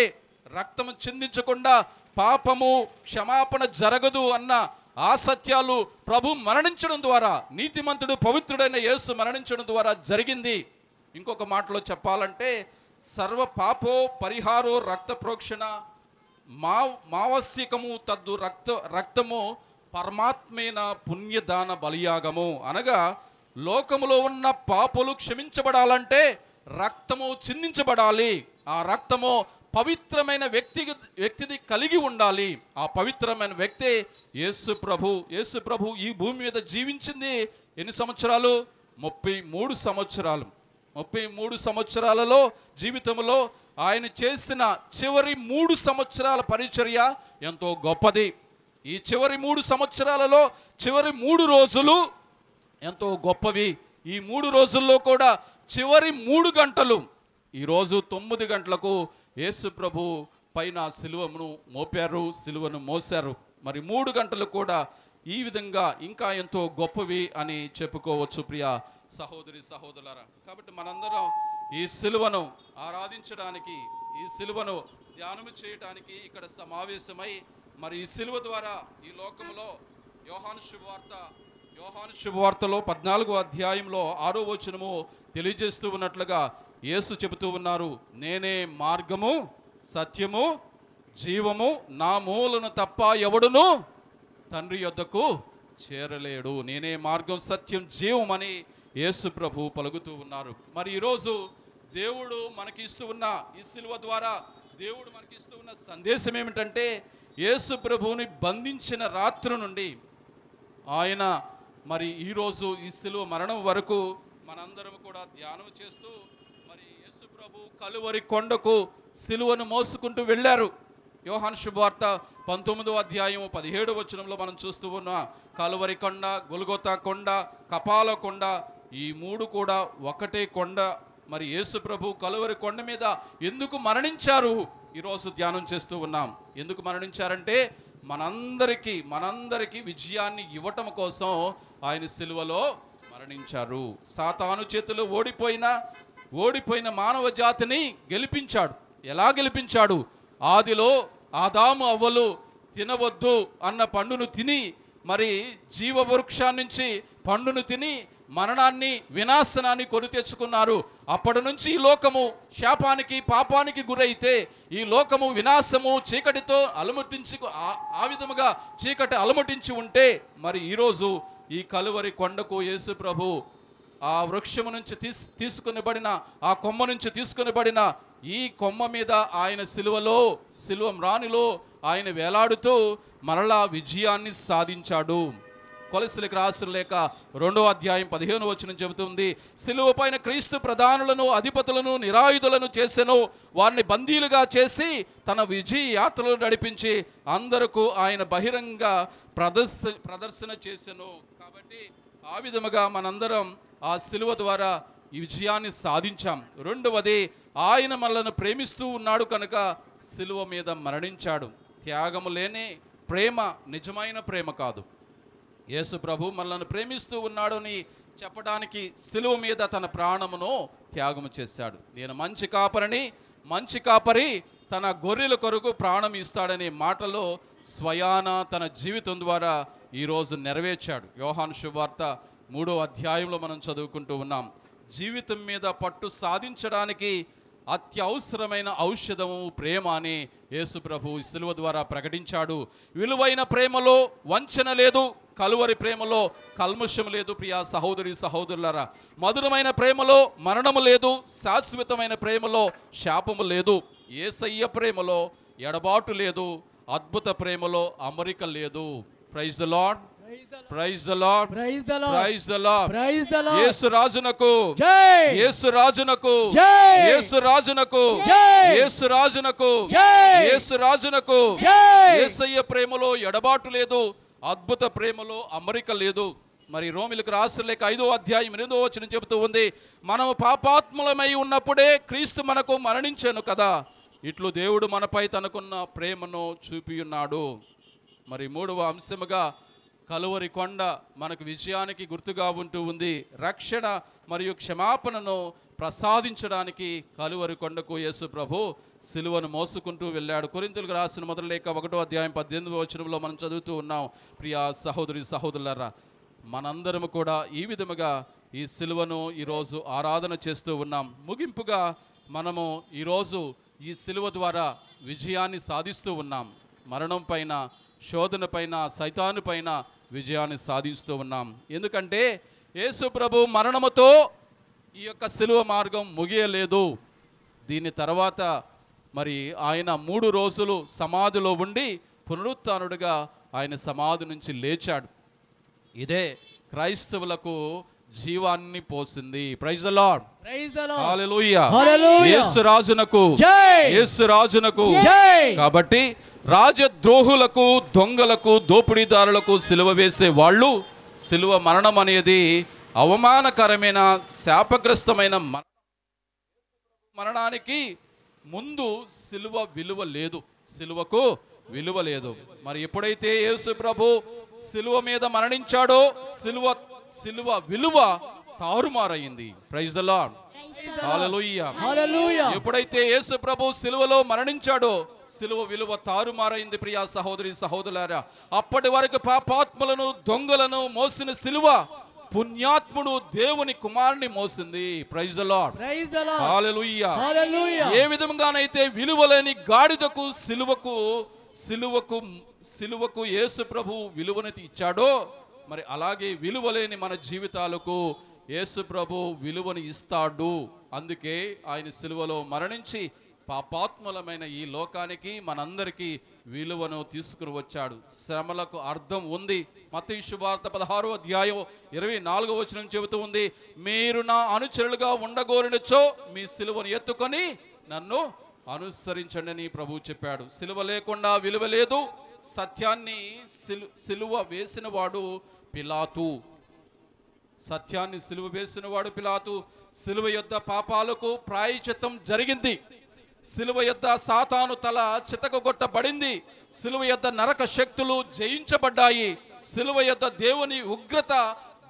రక్తము చిందించకుండా పాపము క్షమాపణ జరగదు అన్న ఆ సత్యాలు ప్రభు మరణించడం ద్వారా, నీతిమంతుడు పవిత్రుడైన యేసు మరణించడం ద్వారా జరిగింది. ఇంకొక మాటలో చెప్పాలంటే, సర్వ పాపో పరిహారో రక్త ప్రోక్షణ మావశ్యకము తద్దు రక్తము పరమాత్మైన పుణ్యదాన బలియాగము. అనగా లోకములో ఉన్న పాపులు క్షమించబడాలంటే రక్తము చిందించబడాలి. ఆ రక్తము పవిత్రమైన వ్యక్తిది కలిగి ఉండాలి. ఆ పవిత్రమైన వ్యక్తే యేసు ప్రభు. యేసు ప్రభు ఈ భూమి మీద జీవించింది ఎన్ని సంవత్సరాలు? 33 సంవత్సరాలు. 33 సంవత్సరాలలో జీవితంలో ఆయన చేసిన చివరి 3 సంవత్సరాల పరిచర్య ఎంతో గొప్పది. ఈ చివరి 3 సంవత్సరాలలో చివరి 3 రోజులు ఎంతో గొప్పవి. ఈ 3 రోజుల్లో కూడా చివరి 3 గంటలు, ఈరోజు 9 గంటలకు యేసు ప్రభు పైన సిలువను మోపారు, సిలువను మోశారు. మరి 3 గంటలు కూడా ఈ విధంగా ఇంకా ఎంతో గొప్పవి అని చెప్పుకోవచ్చు ప్రియ సహోదరి సహోదరులారా. కాబట్టి మనందరం ఈ సిలువను ఆరాధించడానికి, ఈ సిలువను ధ్యానం చేయడానికి ఇక్కడ సమావేశమై, మరి ఈ సిలువ ద్వారా ఈ లోకంలో యోహాను శుభవార్తలో 14వ అధ్యాయంలో 6వ వచనము తెలియజేస్తూ ఉన్నట్లుగా యేసు చెబుతూ ఉన్నారు, నేనే మార్గము సత్యము జీవము, నా మూలను తప్ప ఎవడును తండ్రి యొద్దకు చేరలేడు. నేనే మార్గం సత్యం జీవం అని యేసు ప్రభు పలుకుతూ ఉన్నారు. మరి ఈరోజు దేవుడు మనకి ఇస్తూ ఉన్న ఈ సిలువ ద్వారా దేవుడు మనకి ఇస్తూ ఉన్న సందేశం ఏమిటంటే, యేసు ప్రభువుని బంధించిన రాత్రి నుండి ఆయన మరి ఈరోజు ఈ సిలువ మరణం వరకు మనందరం కూడా ధ్యానం చేస్తూ, మరి యేసు ప్రభు కలువరి కొండకు సిలువను మోసుకుంటూ వెళ్ళారు. యోహాను శుభవార్త 19వ అధ్యాయం 17వ వచనంలో మనం చూస్తూ ఉన్న కలువరి కొండ, గొల్గొతా కొండ, కపాల కొండ, ఈ 3 కూడా ఒకటే కొండ. మరి యేసు ప్రభు కలువరి కొండ మీద ఎందుకు మరణించారు ఈరోజు ధ్యానం చేస్తూ ఉన్నాం. ఎందుకు మరణించారంటే మనందరికీ విజయాన్ని ఇవ్వటం కోసం ఆయన సిలువలో మరణించారు. సాతాను చేతిలో ఓడిపోయిన మానవ జాతిని గెలిపించాడు. ఎలా గెలిపించాడు? ఆదిలో ఆదాము అవ్వలు తినవద్దు అన్న పండును తిని, మరి జీవవృక్షాన్ని నుంచి పండును తిని మరణాన్ని వినాశనాన్ని కొని తెచ్చుకున్నారు. అప్పటి నుంచి ఈ లోకము శాపానికి పాపానికి గురైతే, ఈ లోకము వినాశము చీకటితో ఆ విధముగా చీకటి అలమటించి ఉంటే, మరి ఈరోజు ఈ కలువరి కొండకు యేసు ప్రభు ఆ వృక్షము నుంచి తీసుకునిబడిన ఆ కొమ్మ నుంచి తీసుకునిబడిన ఈ కొమ్మ మీద ఆయన సిలువ మ్రానిలో ఆయన వేలాడుతూ మరలా విజయాన్ని సాధించాడు. కొలెస్సీలకు రాసిన లేఖ 2వ అధ్యాయం 15వ వచనం చెబుతుంది, సిలువ పైన క్రీస్తు ప్రధానులను అధిపతులను నిరాయుధులను చేసెను, వారిని బందీలుగా చేసి తన విజయ యాత్రలు నడిపించి అందరకు ఆయన బహిరంగ ప్రదర్శన చేసెను. కాబట్టి ఆ విధముగా మనందరం ఆ సిలువ ద్వారా ఈ విజయాన్ని సాధించాం. రెండవది, ఆయన మనల్ని ప్రేమిస్తూ ఉన్నాడు కనుక సిలువ మీద మరణించాడు. త్యాగము లేని ప్రేమ నిజమైన ప్రేమ కాదు. యేసు ప్రభు మనల్ని ప్రేమిస్తూ ఉన్నాడని చెప్పడానికి సిలువ మీద తన ప్రాణమును త్యాగము చేశాడు. నేను మంచి కాపరి తన గొర్రెల కొరకు ప్రాణం ఇస్తాడనే మాటలో స్వయాన తన జీవితం ద్వారా ఈరోజు నెరవేర్చాడు. యోహాను శుభవార్త 3వ అధ్యాయంలో మనం చదువుకుంటూ ఉన్నాం. జీవితం మీద పట్టు సాధించడానికి అత్యవసరమైన ఔషధము ప్రేమ అని యేసు ప్రభు సిలువ ద్వారా ప్రకటించాడు. విలువైన ప్రేమలో వంచన లేదు, కలువరి ప్రేమలో కల్మషం లేదు. ప్రియా సహోదరి సహోదరులారా, మధురమైన ప్రేమలో మరణము లేదు, శాశ్వతమైన ప్రేమలో శాపము లేదు. యేసయ్య ప్రేమలో ఎడబాటు లేదు, అద్భుత ప్రేమలో అమరిక లేదు. Praise the lord, praise the lord, praise the lord, praise the lord, praise the lord. Yesu రాజునకు జై, యేసు రాజునకు జై, యేసు రాజునకు జై, యేసు రాజునకు జై, యేసు రాజునకు జై. యేసయ్య ప్రేమలో ఎడబాటు లేదు, అద్భుత ప్రేమలో అమరిక లేదు. మరి రోమిలకు రాసిన లేఖ 5వ అధ్యాయం 8వ వచనం చెబుతూ ఉంది, మనము పాపాత్ములమై ఉన్నప్పుడే క్రీస్తు మనకు మరణించెను కదా, ఇట్లు దేవుడు మనపై తనకున్న ప్రేమను చూపి ఉన్నాడు. మరి 3వ అంశముగా కలువరి కొండ మనకు విజయానికి గుర్తుగా ఉంటూ ఉంది. రక్షణ మరియు క్షమాపణను ప్రసాదించడానికి కలువరి కొండకు యేసు ప్రభు సిలువను మోసుకుంటూ వెళ్ళాడు. కొరింథీయులకు రాసిన మొదటి లేఖ 1వ అధ్యాయం 18వ వచనంలో మనం చదువుతూ ఉన్నాం. ప్రియా సహోదరి సహోదరులారా, మనందరము కూడా ఈ విధముగా ఈ సిలువను ఈరోజు ఆరాధన చేస్తూ ఉన్నాం. ముగింపుగా మనము ఈరోజు ఈ సిలువ ద్వారా విజయాన్ని సాధిస్తూ ఉన్నాం. మరణం పైన, శోధన పైన, సైతాను పైన విజయాన్ని సాధిస్తూ ఉన్నాం. ఎందుకంటే యేసు ప్రభు మరణముతో ఈ యొక్క సిలువ మార్గం ముగియలేదు. దీని తర్వాత మరి ఆయన 3 రోజులు సమాధిలో ఉండి పునరుత్థానుడిగా ఆయన సమాధి నుంచి లేచాడు. ఇదే క్రైస్తవులకు జీవాన్ని పోసింది. ప్రైజ్ ది లార్డ్, హల్లెలూయా, యేసు రాజునకు జై, యేసు రాజునకు జై. కాబట్టి రాజద్రోహులకు, దొంగలకు, దోపిడీదారులకు సిలువ వేసే వాళ్ళు సిలువ మరణం అనేది అవమానకరమైన, శాపగ్రస్తమైన మరణానికి ముందు సిలువ విలువ లేదు, సిలువకు విలువ లేదు. మరి ఎప్పుడైతే యేసు ప్రభు సిలువ మీద మరణించాడో సిలువ విలువ తారుమారయింది. ప్రైజ్ ది లార్డ్, హల్లెలూయా, హల్లెలూయా. ఎప్పుడైతే యేసు ప్రభు సిలువలో మరణించాడో సిలువ విలువ తారుమారైంది. ప్రియా సహోదరి సహోదరులారా, అప్పటి వరకు పాపాత్ములను, దొంగలను మోసిన సిలువ పుణ్యాత్ముడు దేవుని కుమారుని మోసింది. ప్రైజ్ ది లార్డ్, హల్లెలూయా, హల్లెలూయా. ఏ విధంగానైతే విలువలేని గాడిదకు సిలువకు యేసు ప్రభు విలువని ఇచ్చాడో, మరి అలాగే విలువలేని మన జీవితాలకు యేసు ప్రభు విలువని ఇస్తాడు. అందుకే ఆయన సిలువలో మరణించి పాపాత్ములమైన ఈ లోకానికి, మనందరికీ విలువను తీసుకుని వచ్చాడు. శ్రమలకు అర్థం ఉంది. మత్తయి శుభవార్త 16వ అధ్యాయం 24వ వచనం చెబుతూ ఉంది, మీరు నా అనుచరులుగా ఉండగోరినచో మీ సిలువను ఎత్తుకొని నన్ను అనుసరించండి అని ప్రభు చెప్పాడు. సిలువ లేకుండా విలువ లేదు. సత్యాన్ని సిలువ వేసిన వాడు పిలాతు. సత్యాన్ని సిలువ వేసిన వాడు పిలాతు. సిలువ యొద్ద పాపాలకు ప్రాయశ్చిత్తం జరిగింది. సిలువ యొద్ద సాతాను తల చితకగొట్టబడింది. సిలువ యొద్ద నరక శక్తులు జయించబడ్డాయి. సిలువ యొద్ద దేవుని ఉగ్రత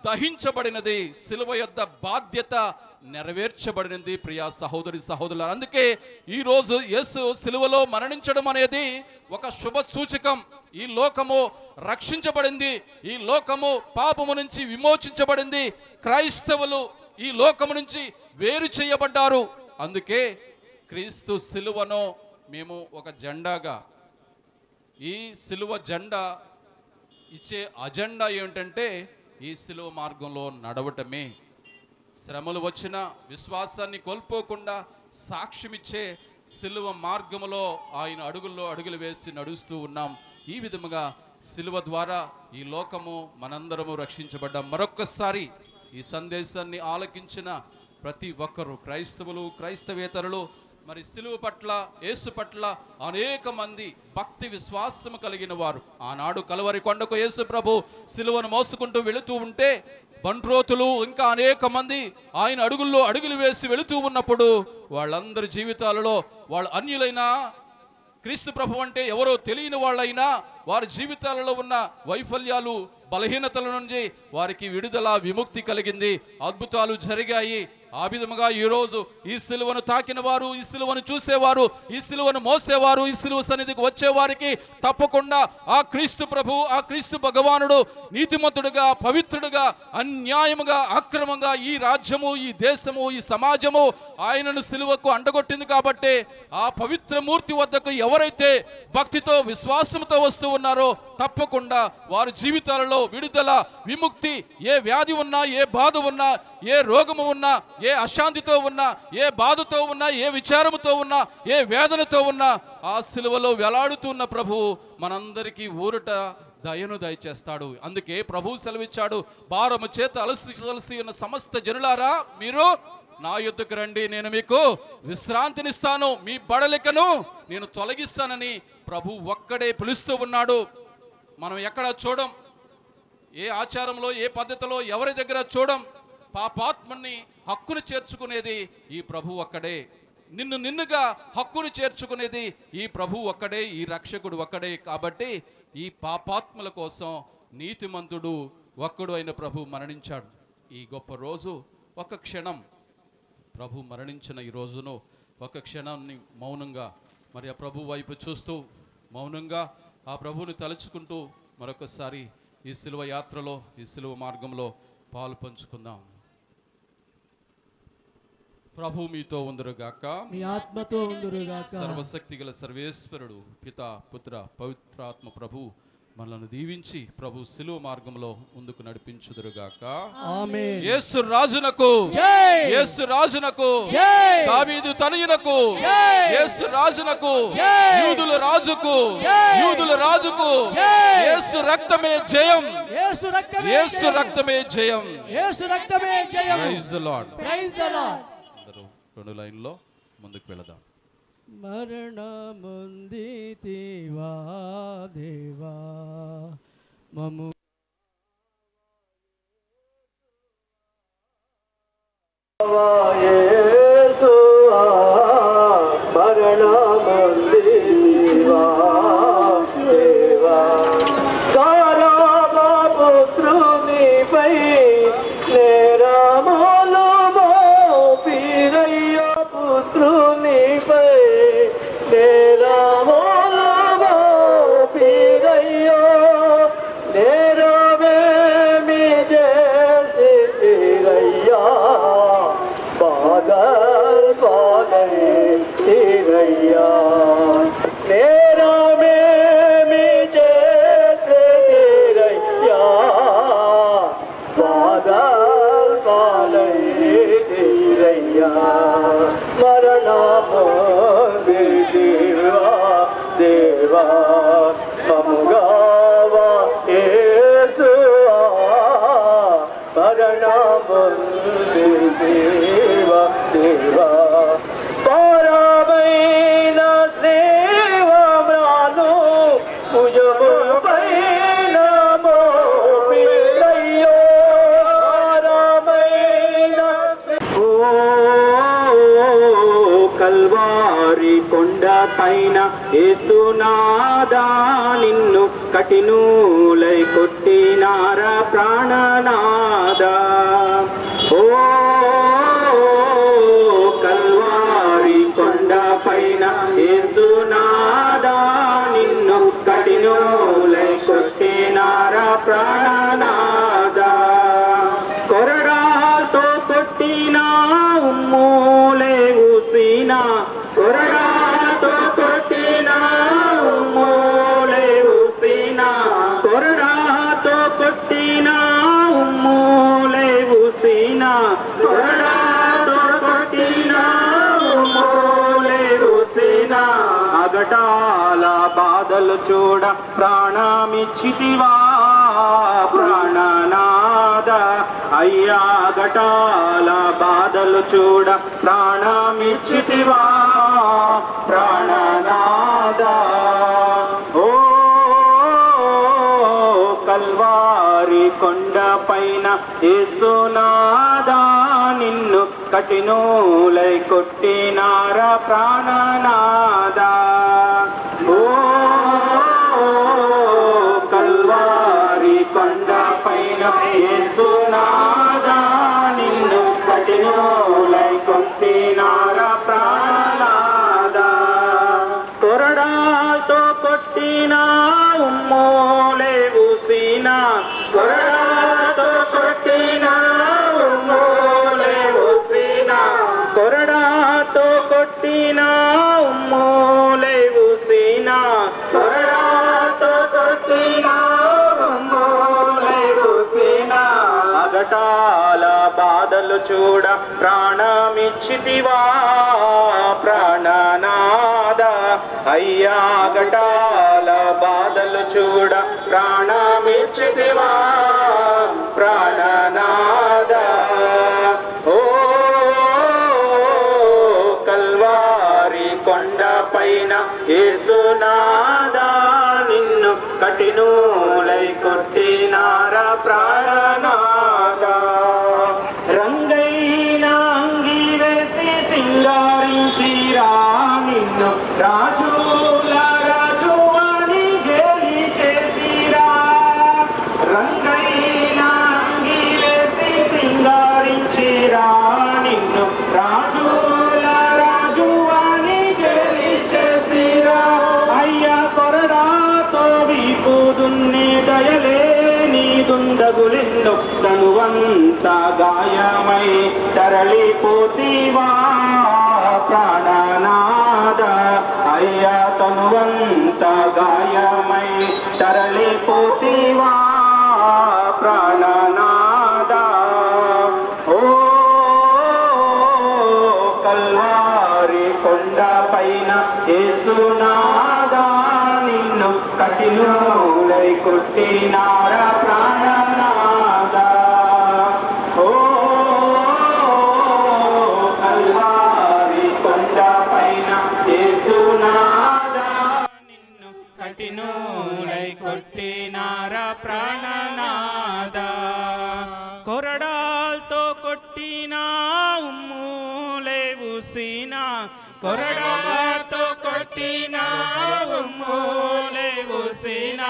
దహించబడినది. సిలువ యొద్ద బాధ్యత నెరవేర్చబడినది. ప్రియా సహోదరి సహోదరులారా, అందుకే ఈరోజు యేసు సిలువలో మరణించడం అనేది ఒక శుభ సూచకం. ఈ లోకము రక్షించబడింది. ఈ లోకము పాపము నుంచి విమోచించబడింది. క్రైస్తవులు ఈ లోకము నుంచి వేరు చేయబడ్డారు. అందుకే క్రీస్తు సిలువను మేము ఒక జెండాగా, ఈ సిలువ జెండా ఇచ్చే అజెండా ఏమిటంటే ఈ సిలువ మార్గంలో నడవటమే. శ్రమలు వచ్చిన విశ్వాసాన్ని కోల్పోకుండా సాక్ష్యమిచ్చే సిలువ మార్గములో ఆయన అడుగుల్లో అడుగులు వేసి నడుస్తూ ఉన్నాం. ఈ విధముగా సిలువ ద్వారా ఈ లోకము మనందరము రక్షించబడ్డాం. మరొక్కసారి ఈ సందేశాన్ని ఆలకించిన ప్రతి ఒక్కరూ, క్రైస్తవులు, క్రైస్తవేతరులు, మరి సిలువ పట్ల, యేసు పట్ల అనేక మంది భక్తి విశ్వాసము కలిగిన వారు ఆనాడు కలువరి కొండకు యేసు ప్రభు సిలువను మోసుకుంటూ వెళుతూ ఉంటే బంట్రోతులు ఇంకా అనేక మంది ఆయన అడుగుల్లో అడుగులు వేసి వెళుతూ ఉన్నప్పుడు వాళ్ళందరి జీవితాలలో వాళ్ళు అన్యులైనా, క్రీస్తు ప్రభు అంటే ఎవరో తెలియని వాళ్ళైనా వారి జీవితాలలో ఉన్న వైఫల్యాలు, బలహీనతల నుంచి వారికి విడుదల, విముక్తి కలిగింది. అద్భుతాలు జరిగాయి. ఆ విధముగా ఈరోజు ఈ సిలువను తాకిన వారు, ఈ సిలువను చూసేవారు, ఈ సిలువను మోసేవారు, ఈ సిలువ సన్నిధికి వచ్చేవారికి తప్పకుండా ఆ క్రీస్తు ప్రభు, ఆ క్రీస్తు భగవానుడు నీతిమంతుడుగా, పవిత్రుడుగా, అన్యాయముగా, అక్రమంగా ఈ రాజ్యము, ఈ దేశము, ఈ సమాజము ఆయనను సిలువకు అండగొట్టింది. కాబట్టి ఆ పవిత్ర మూర్తి వద్దకు ఎవరైతే భక్తితో, విశ్వాసంతో వస్తూ ఉన్నారో తప్పకుండా వారి జీవితాలలో విడుదల, విముక్తి, ఏ వ్యాధి ఉన్నా, ఏ బాధ ఉన్నా, ఏ రోగము ఉన్నా, ఏ అశాంతితో ఉన్నా, ఏ బాధతో ఉన్నా, ఏ విచారముతో ఉన్నా, ఏ వేదనతో ఉన్నా ఆ సిలువలో వేలాడుతున్న ప్రభువు మనందరికీ ఊరట, దయను దయచేస్తాడు. అందుకే ప్రభువు సెలవిచ్చాడు, భారము చేత అలసి ఉన్న సమస్త జనులారా మీరు నా యొద్దకు రండి, నేను మీకు విశ్రాంతినిస్తాను, మీ బడలికను నేను తొలగిస్తానని ప్రభు ఒక్కడే పిలుస్తూ ఉన్నాడు. మనం ఎక్కడ చూడం, ఏ ఆచారంలో, ఏ పద్ధతిలో, ఎవరి దగ్గర చూడం. పాపాత్మని హక్కును చేర్చుకునేది ఈ ప్రభు ఒక్కడే. నిన్నుగా హక్కును చేర్చుకునేది ఈ ప్రభు ఒక్కడే, ఈ రక్షకుడు ఒక్కడే. కాబట్టి ఈ పాపాత్ముల కోసం నీతిమంతుడు ఒక్కడు అయిన ప్రభు మరణించాడు. ఈ గొప్ప రోజు, ఒక క్షణం ప్రభు మరణించిన ఈ రోజును ఒక క్షణాన్ని మౌనంగా మరి ఆ ప్రభు వైపు చూస్తూ మౌనంగా ఆ ప్రభువుని తలుచుకుంటూ మరొకసారి ఈ సిలువ యాత్రలో, ఈ సిలువ మార్గంలో పాలు పంచుకుందాం. ప్రభు మీతో ఉందురుగాక, మీ ఆత్మతో ఉందురుగాక. సర్వశక్తి గల సర్వేశ్వరుడు, పిత, పుత్ర, పవిత్రాత్మ ప్రభు మనల్ని దీవించి ప్రభు సిలువ మార్గంలో ముందుకు నడిపించుదురుగాక. ఆమేన్. యేసు రాజునకు జై. యేసు రాజునకు జై. దావీదు తనయునకు జై. యేసు రాజునకు జై. యూదుల రాజుకు జై. యూదుల రాజుకు జై. యేసు రక్తమే జయం. యేసు రక్తమే యేసు జయం. రక్తమే జయం. యేసు రక్తమే జయం. Praise the lord. Praise the Lord. అందరూ రెండు లైన్లో ముందుకు వెళదాం. మరణముందితివా దేవా మము యేసువా మరణముందితివా దేవా కారాపుత్రునిపై నేరములు మోపిరయ్య పుత్రునిపై నేరములు మోపిరయ్య నేరమేమి చేసిరయ్యా బాధల్ పాలైరయ్యా నేరమేమి చేసిరయ్యా బాధల్ పాలైరయ్యా మరణమొందితివా దేవా మముగావా యేసువా మరణమొందితివా దేవా పరమైన స్నేహమ్రాను భుజముపైన మోపిరయ్యో పరమైన కల్వారి కొండ పైన యేసునాదా నిన్ను కఠినూలై కొట్టినార ప్రాణనాదా ఓ కల్వారి కొండ పైన యేసునాదా నిన్ను కఠినూలై కొట్టినార ప్రాణనాదా కొరడాతో కొట్టిన ఉమ్మూలే ఊసిన కొరడాతో కొట్టిన ఉమ్మూలే ఊసిన కొరడాతో కొట్టిన ఉమ్మూలే ఊసిన కొరడాతో కొట్టిన ఉమ్మూలే ఊసిన అగటాల బాధలు చూడ ప్రాణమిచ్చితివా ప్రాణనాద అయ్యా గటాల బాధలు చూడ ప్రాణమిచ్చితివా ప్రాణనాద ఓ కల్వారి కొండ పైన యేసునాదా నిన్ను కఠినూలై కొట్టినార ప్రాణనాదా ఓ కల్వారి కొండ పైన యేసునాదా నిన్ను కఠినూలై కొట్టినార ప్రాణనాదా కొరడాతో కొట్టిన ఉమ్మూలే ఊసిన కొరడాతో కొట్టిన ఉమ్మూలే ఊసిన కొరడాతో కొట్టిన ఉమ్మూలే ఊసిన కొరడాతో కొట్టిన ఉమ్మూలే ఊసిన అగటాల బాధలు చూడ ప్రాణమిచ్చితివా ప్రాణనాద అయ్యా గటాల బాధలు చూడ ప్రాణమిచ్చితివా ప్రాణనాద ఓ కల్వారి కొండ పైన యేసునాదా నిన్ను కఠినూలై కొట్టినార ప్రాణనాద రంగైన అంగి వేసి సింగారించిరా నిన్ను రాజుల రాజు అని గేలి చేసిరా రంగైన అంగి వేసి సింగారించిరా నిన్ను రాజుల రాజు అని గేలి చేసిరా అయ్యా కొరడాతో వీపు దున్ని దయలే నీ దుండగులెన్నో తనువంత గాయమై తరలిపోతీవా ప్రాణనాద అయ్యా తనువంత గాయమై తరలిపోతివా ప్రాణనాదా ఓ కల్వారి కొండ పైన యేసునాదా నిన్ను కఠినులై కొట్టినారా ప్రాణనాదా ఓ కల్వారి కొండ పైన యేసునాదా నిన్ను కఠినులై కొట్టినారా ప్రాణనాదా కొరడాల్తో కొట్టినా ఉమ్ములే ఊసినా కొరడాతో కొట్టినా ఉమ్ములే ఊసినా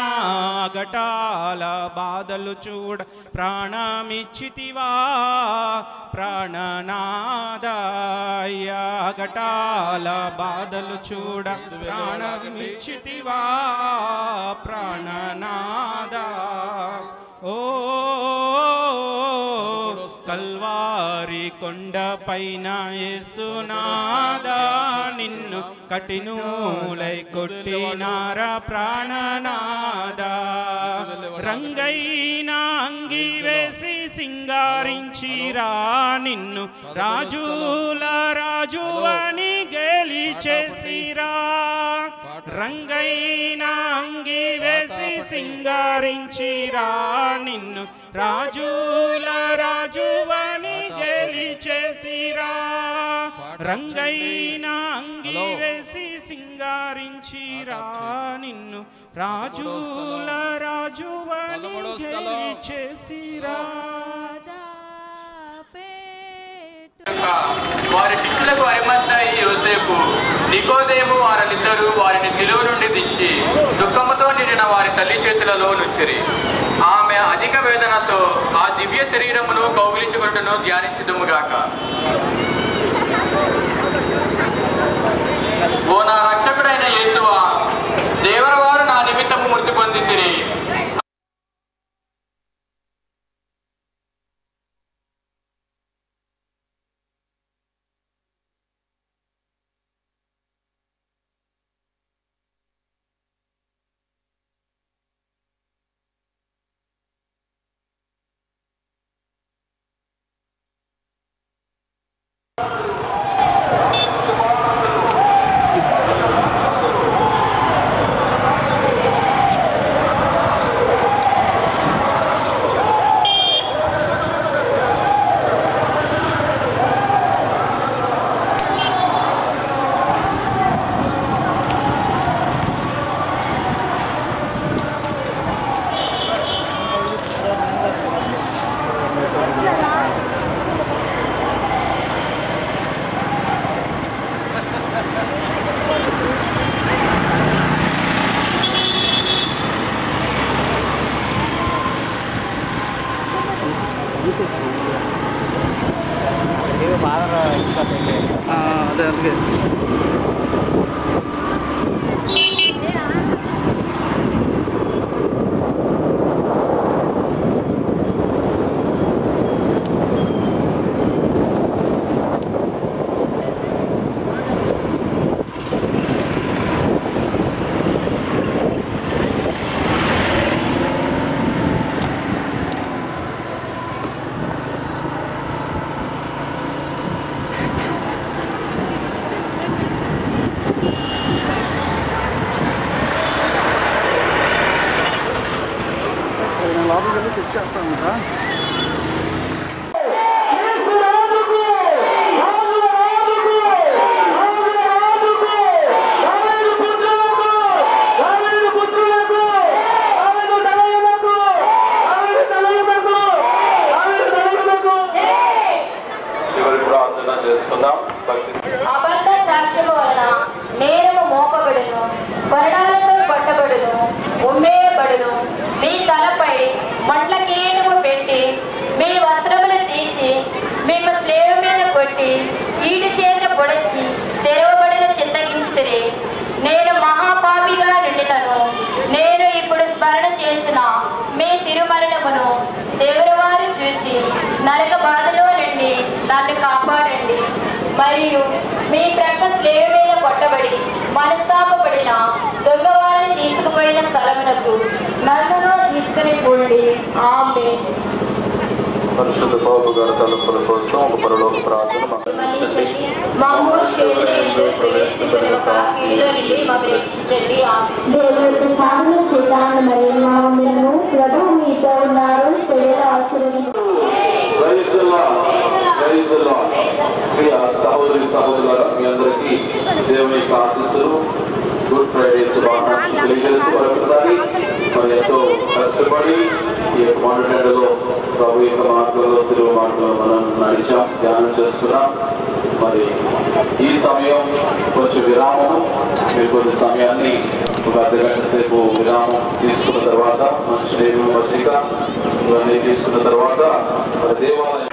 అగటాల బాధలు చూడ ప్రాణమిచ్చితివా ప్రాణనాదాయ్యా అగటాల బాధలు చూడ ప్రాణమిచ్చితివా ప్రాణనాదా ఓ కల్వారి కొండ పైన యేసునాదా నిన్ను కఠినులై కొట్టినారా ప్రాణనాదా రంగైన అంగి వేసి సింగారించిరా నిన్ను రాజుల రాజు అని గెలిచేసిరా రంగైన అంగి వేసి సింగారించిరా నిన్ను రాజుల రాజు అని గెలిచేసిరా రంగైన అంగి వేసి సింగారించిరా నిన్ను రాజుల రాజు అని గెలిచేసిరా వారి శిష్యులకు అరిమత్తయి యోసేపు నికోదేము వారిద్దరూ వారిని నిలువ నుండి దించి దుఃఖముతో నిండిన వారి తల్లి చేతులలో నుంచిరి ఆమె అధిక వేదనతో ఆ దివ్య శరీరమును కౌగిలించుకొనుటను ధ్యానించుదుముగాక ఓ నా రక్షకుడైన యేసువా దేవరవారు నా నిమిత్తము మృతి పొందితిరి అబద్ధ శాస్త్రము వలన నేరము మోపబడును కొరడాలతో కొట్టబడును ఉమ్మేయబడును మీ తలపై మంటల కిరీటము పెట్టి మీ వస్త్రములు తీసి మేము స్లేవ మీద కొట్టి ఈటి చేత పొడిచి తెరవబడిన చింతగించితిరి నేను మహాపాపిగా నిండినను నేను ఇప్పుడు స్మరణ చేసిన మీ తిరుమరణమును దేవులవారు చూచి నరక బాధలో నుండి నన్ను కాపాడండి మరియు మీ ప్రక్క స్లేవ మీద కొట్టబడి మనస్తాపపడిన దొంగవారిని తీసుకుపోయిన స్థలమునకు నన్ను తీసుకుని పోండి. ఆమేన్. పరిశుద్ధ బాబు గారి తలుపుల కోసం ఒక పరలోక ప్రార్థన దేవుడికి సాధన చేతాను మరియు మా వందనము ప్రభువు మీతో ఉన్నారు సహోదరి సహోదరులారా, మీ అందరికీ దేవుని యొక్క ఆశీస్సులు, గుడ్ ఫ్రైడే శుభాకాంక్షలు తెలియజేస్తూ మరొకసారి మరి ఎంతో కష్టపడి ఈ యొక్క మొదటిలో ప్రభు యొక్క మార్గంలో శిలువ మార్గంలో మనం నడిచాం, ధ్యానం చేసుకున్నాం. మరి ఈ సమయం కొంచెం విరామము, మీరు కొద్ది సమయాన్ని ఒక అర్ధగంట సేపు విరామం తీసుకున్న తర్వాత మంచి నీరు మజ్జిగ ఇవన్నీ తీసుకున్న తర్వాత మరి దేవాలయం